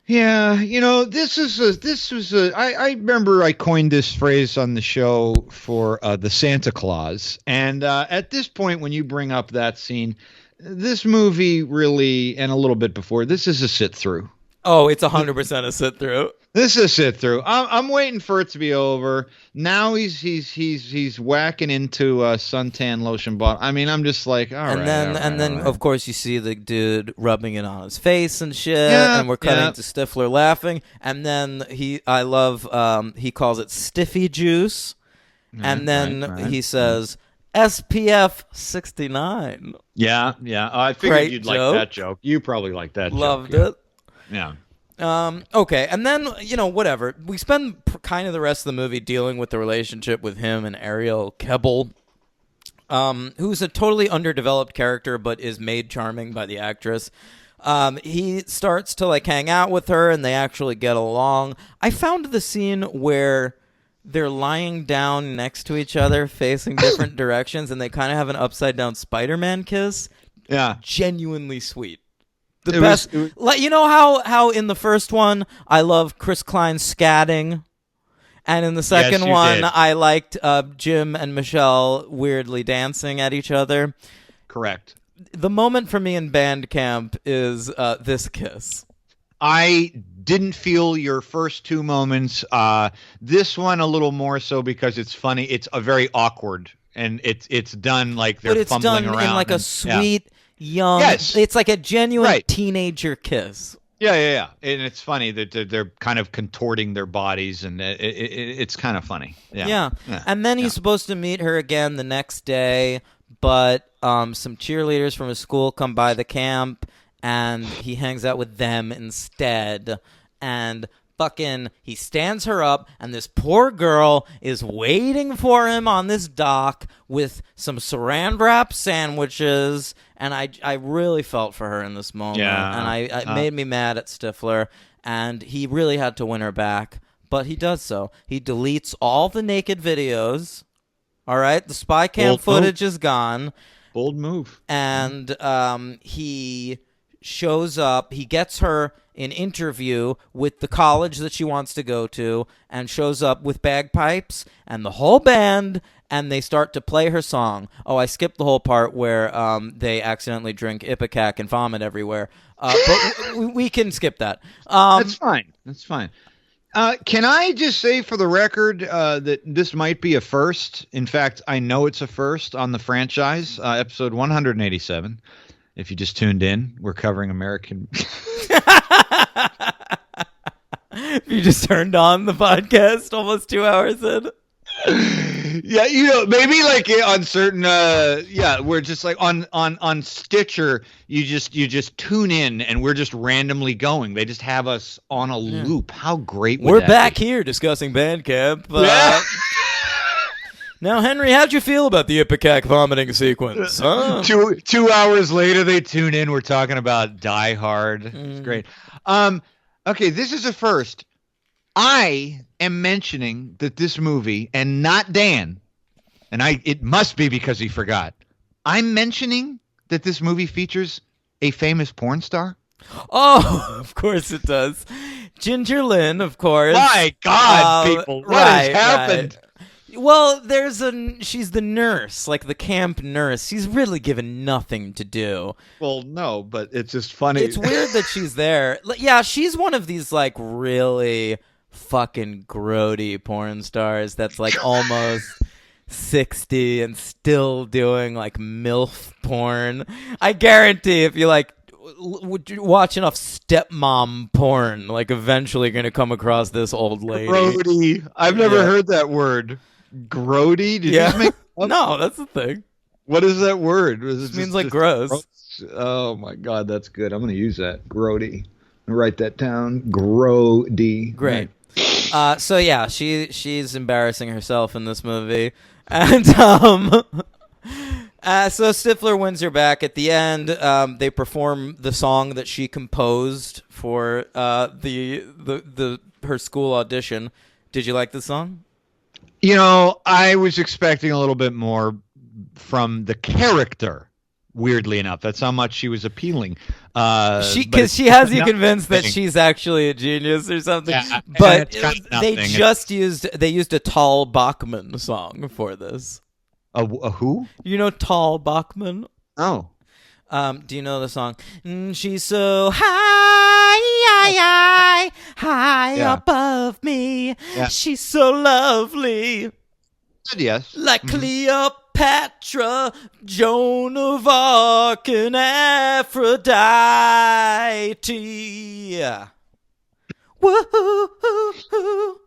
Yeah, I remember I coined this phrase on the show for the Santa Claus. And at this point, when you bring up that scene, this movie really, and a little bit before, this is a sit-through. Oh, it's 100% a sit through. This is a sit through. I'm waiting for it to be over. Now he's whacking into suntan lotion bottle. I mean, I'm just like, all right. And then of course you see the dude rubbing it on his face and shit, and we're cutting to Stifler laughing, and then he calls it Stiffy Juice, and then he says SPF 69. Yeah. I figured Great you'd joke. like that joke. You probably like that Loved joke. it. Yeah. Okay, and then, whatever. We spend kind of the rest of the movie dealing with the relationship with him and Ariel Kebbel, who's a totally underdeveloped character but is made charming by the actress. He starts to, hang out with her, and they actually get along. I found the scene where they're lying down next to each other, facing different directions, and they kind of have an upside-down Spider-Man kiss. Yeah. Genuinely sweet. The best. You know how in the first one I love Chris Klein scatting, and in the second one I liked Jim and Michelle weirdly dancing at each other. Correct. The moment for me in Bandcamp is this kiss. I didn't feel your first two moments. This one a little more so because it's funny. It's a very awkward, and it's done like they're fumbling around. But it's done in a sweet. Young, it's like a genuine teenager kiss. Yeah, and it's funny that they're kind of contorting their bodies, and it's kind of funny. Yeah. And then he's supposed to meet her again the next day, but some cheerleaders from his school come by the camp, and he hangs out with them instead, and fucking he stands her up, and this poor girl is waiting for him on this dock with some saran wrap sandwiches, and I really felt for her in this moment, and it made me mad at Stifler, and he really had to win her back, but he does so. He deletes all the naked videos, all right? The spy cam footage is gone. Bold move. And he shows up, he gets her an interview with the college that she wants to go to, and shows up with bagpipes and the whole band, and they start to play her song. Oh, I skipped the whole part where they accidentally drink Ipecac and vomit everywhere. But we can skip that. That's fine. Can I just say for the record that this might be a first? In fact, I know it's a first on the franchise, episode 187. If you just tuned in, we're covering American... You just turned on the podcast almost 2 hours in. Yeah, maybe on certain we're just like on Stitcher, you just tune in and we're just randomly going. They just have us on a loop. How great would we're that back be? Here discussing Bandcamp. Now, Henry, how'd you feel about the Ipecac vomiting sequence? Huh? 2 hours later, they tune in. We're talking about Die Hard. It's great. Okay, this is a first. I am mentioning that this movie, and not Dan, and it must be because he forgot. I'm mentioning that this movie features a famous porn star. Oh, of course it does. Ginger Lynn, of course. My God, people, what has happened? Right. Well, she's the nurse, like the camp nurse. She's really given nothing to do. Well, no, but it's just funny. It's weird that she's there. Yeah, she's one of these really fucking grody porn stars that's almost 60 and still doing MILF porn. I guarantee if you watch enough stepmom porn, eventually you're going to come across this old lady. Grody. I've never heard that word. Grody? Did you just make up? No, that's the thing. What is that word? It means gross. Oh my God, that's good. I'm going to use that. Grody. Write that down. Grody. Great. So yeah, she's embarrassing herself in this movie, and so Stifler wins her back at the end. They perform the song that she composed for her school audition. Did you like the song? I was expecting a little bit more from the character. Weirdly enough, that's how much she was appealing. Because she has you convinced that she's actually a genius or something. Yeah, but they used a Tal Bachman song for this. A who? Tal Bachman? Oh. Do you know the song? She's so high, high above me. Yeah. She's so lovely. Yes. Like Cleopatra, Joan of Arc, and Aphrodite. Woo-hoo-hoo-hoo.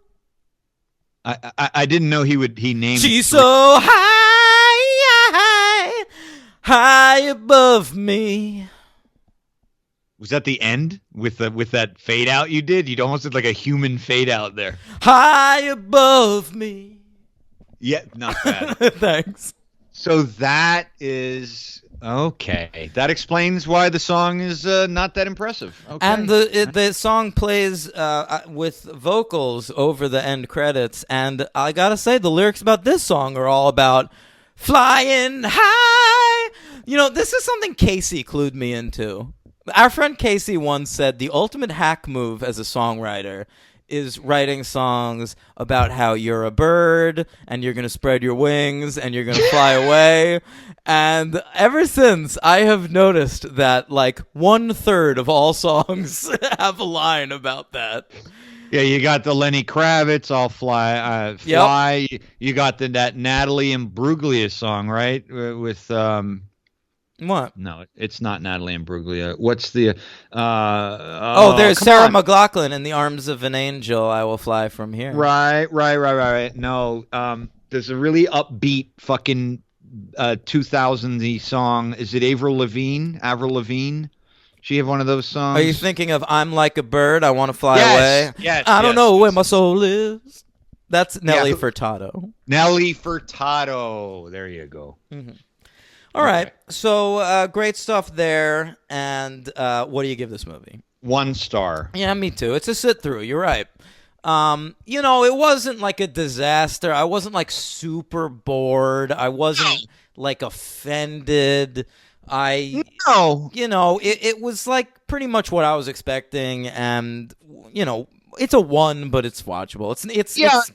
I didn't know he named. She's so high above me. Was that the end with that fade out you did? You almost did like a human fade out there. High above me. Yeah, not bad. Thanks. So that is okay. That explains why the song is not that impressive. Okay. And the song plays with vocals over the end credits. And I gotta say, the lyrics about this song are all about flying high. You know, this is something Casey clued me into. Our friend Casey once said the ultimate hack move as a songwriter is writing songs about how you're a bird and you're going to spread your wings and you're going to fly away. And ever since, I have noticed that like 1/3 of all songs have a line about that. Yeah, you got the Lenny Kravitz, "I'll Fly." Yep. You got that Natalie Imbruglia song, right? With what? No, it's not Natalie Imbruglia. What's the? There's Sarah McLachlan, "In the Arms of an Angel, I Will Fly from Here." Right. No, there's a really upbeat fucking 2000s song. Is it Avril Lavigne? She have one of those songs. Are you thinking of "I'm Like a Bird, I Want to Fly Away"? Yes. I don't know where my soul is. That's Nelly Furtado. Nelly Furtado. There you go. Mm-hmm. All right, so great stuff there. And what do you give this movie? 1 star. Yeah, me too. It's a sit-through. You're right. It wasn't like a disaster. I wasn't like super bored. I wasn't like offended. It was like pretty much what I was expecting, and it's a 1, but it's watchable.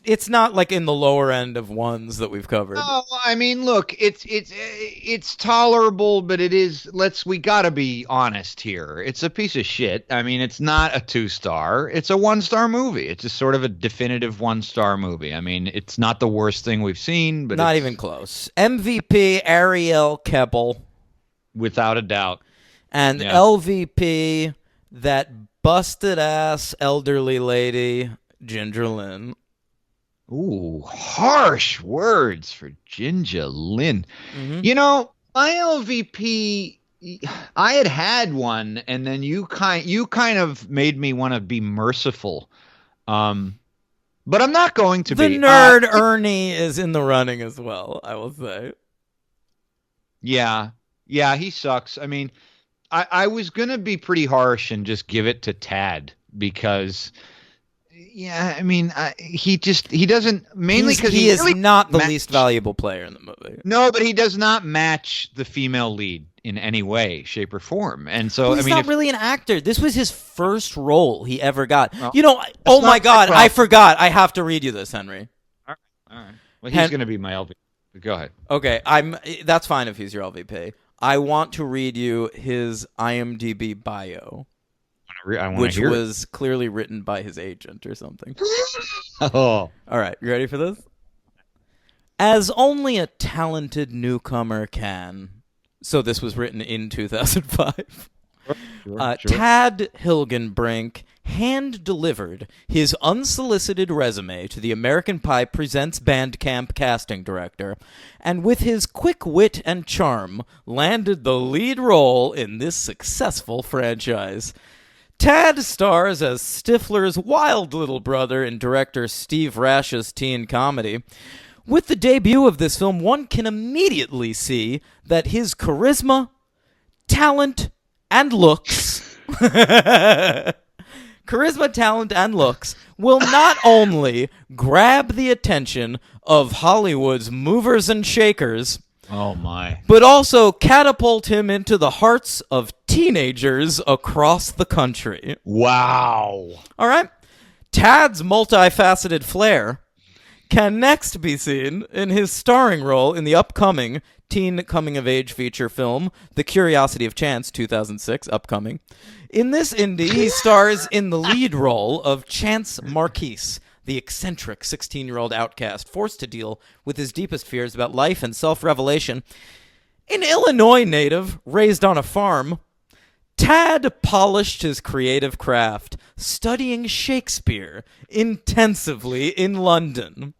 It's not like in the lower end of ones that we've covered. Oh, I mean, look, it's tolerable, but it is. We gotta be honest here. It's a piece of shit. I mean, it's not a 2-star. It's a 1-star movie. It's just sort of a definitive 1-star movie. I mean, it's not the worst thing we've seen, but not even close. MVP Ariel Keppel, without a doubt, and LVP that busted ass elderly lady, Ginger Lynn. Ooh, harsh words for Ginger Lynn. Mm-hmm. My LVP, I had one, and then you kind of made me want to be merciful. But I'm not going to be. The nerd Ernie is in the running as well, I will say. Yeah, he sucks. I mean, I was going to be pretty harsh and just give it to Tad because, he doesn't, mainly because he is really not the least valuable player in the movie. No, but he does not match the female lead in any way, shape, or form. And so, he's not really an actor. This was his first role he ever got. Well, oh my God, I forgot. I have to read you this, Henry. All right. Well, he's going to be my LVP. Go ahead. Okay, that's fine if he's your LVP. I want to read you his IMDb bio, which was clearly written by his agent or something. Oh. All right, you ready for this? As only a talented newcomer can. So this was written in 2005. Sure. Tad Hilgenbrink hand-delivered his unsolicited resume to the American Pie Presents Bandcamp casting director, and with his quick wit and charm, landed the lead role in this successful franchise. Tad stars as Stifler's wild little brother in director Steve Rash's teen comedy. With the debut of this film, one can immediately see that his charisma, talent, and looks will not only grab the attention of Hollywood's movers and shakers, oh my, but also catapult him into the hearts of teenagers across the country. Wow. All right. Tad's multifaceted flair can next be seen in his starring role in the upcoming teen coming-of-age feature film, The Curiosity of Chance, 2006, upcoming. In this indie, he stars in the lead role of Chance Marquise, the eccentric 16-year-old outcast forced to deal with his deepest fears about life and self-revelation. An Illinois native raised on a farm, Tad polished his creative craft, studying Shakespeare intensively in London,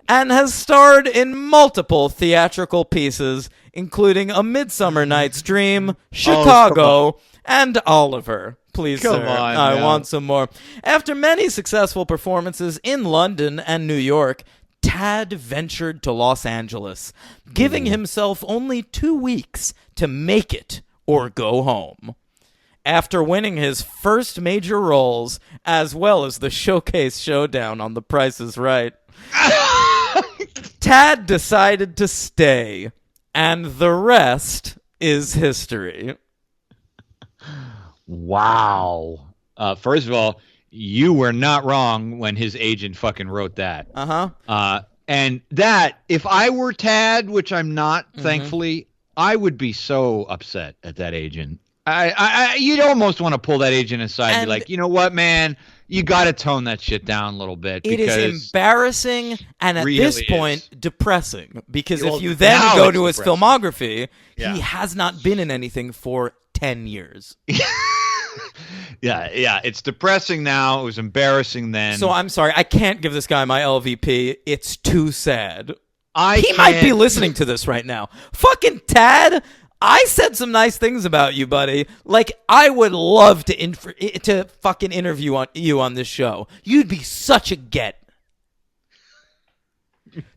and has starred in multiple theatrical pieces, including A Midsummer Night's Dream, Chicago, and Oliver. Please, Come sir, on, I now. want some more. After many successful performances in London and New York, Tad ventured to Los Angeles, giving himself only 2 weeks to make it or go home. After winning his first major roles, as well as the showcase showdown on The Price is Right, Tad decided to stay, and the rest is history. Wow. First of all, you were not wrong when his agent fucking wrote that. And that, if I were Tad, which I'm not, thankfully, I would be so upset at that agent. You'd almost want to pull that agent aside and be like, you know what, man, you got to tone that shit down a little bit. It is embarrassing and at really this point depressing, because Well, if you then now go it's to his depressing. filmography, Yeah. he has not been in anything for 10 years. Yeah, it's depressing now. It was embarrassing then. So I'm sorry, I can't give this guy my LVP. It's too sad. I He might be can't- listening to this right now. Fucking Tad, I said some nice things about you, buddy. Like, I would love to fucking interview you on this show. You'd be such a get.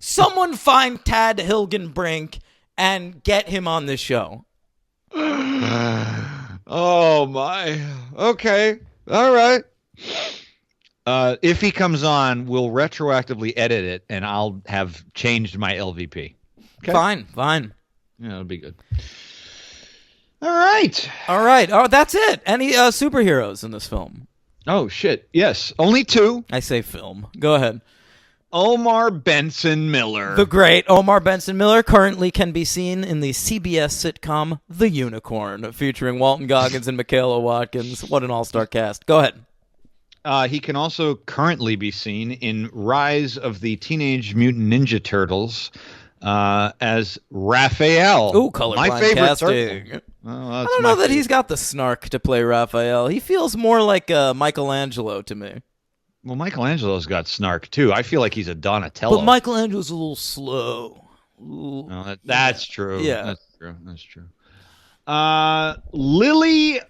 Someone find Tad Hilgenbrink and get him on this show. Oh my. Okay. All right. If he comes on, we'll retroactively edit it, and I'll have changed my LVP. Okay. Fine. Yeah, that'll be good. All right. Oh, that's it. Any superheroes in this film? Oh shit. Yes, only 2. I say film. Go ahead. Omar Benson Miller. The great Omar Benson Miller currently can be seen in the CBS sitcom The Unicorn, featuring Walton Goggins and Michaela Watkins. What an all-star cast. Go ahead. He can also currently be seen in Rise of the Teenage Mutant Ninja Turtles as Raphael. Ooh, colorblind my favorite casting. turtle. Well, I that's don't my know that favorite. he's got the snark to play Raphael. He feels more like Michelangelo to me. Well, Michelangelo's got snark too. I feel like he's a Donatello. But Michelangelo's a little slow. No, that's true. Yeah. That's true. Lily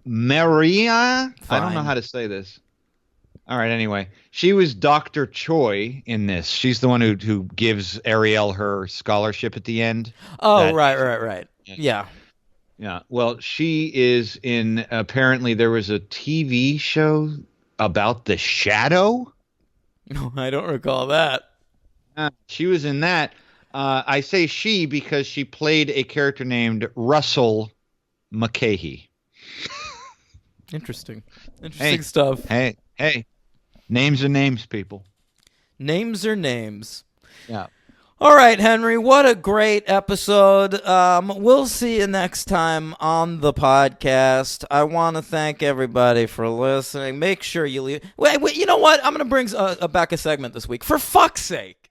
Maria. I don't know Fine. how to say this. All right. Anyway, she was Dr. Choi in this. She's the one who gives Ariel her scholarship at the end. Oh, That- right. Yeah. Yeah. Well, she is in. Apparently, there was a TV show about the Shadow. No, I don't recall that. She was in that. I say she because she played a character named Russell McKahee. Interesting Hey. stuff. Hey, names are names, people. Names are names. Yeah. All right, Henry, what a great episode. We'll see you next time on the podcast. I want to thank everybody for listening. Make sure you leave. Wait, you know what? I'm going to bring back a segment this week. For fuck's sake.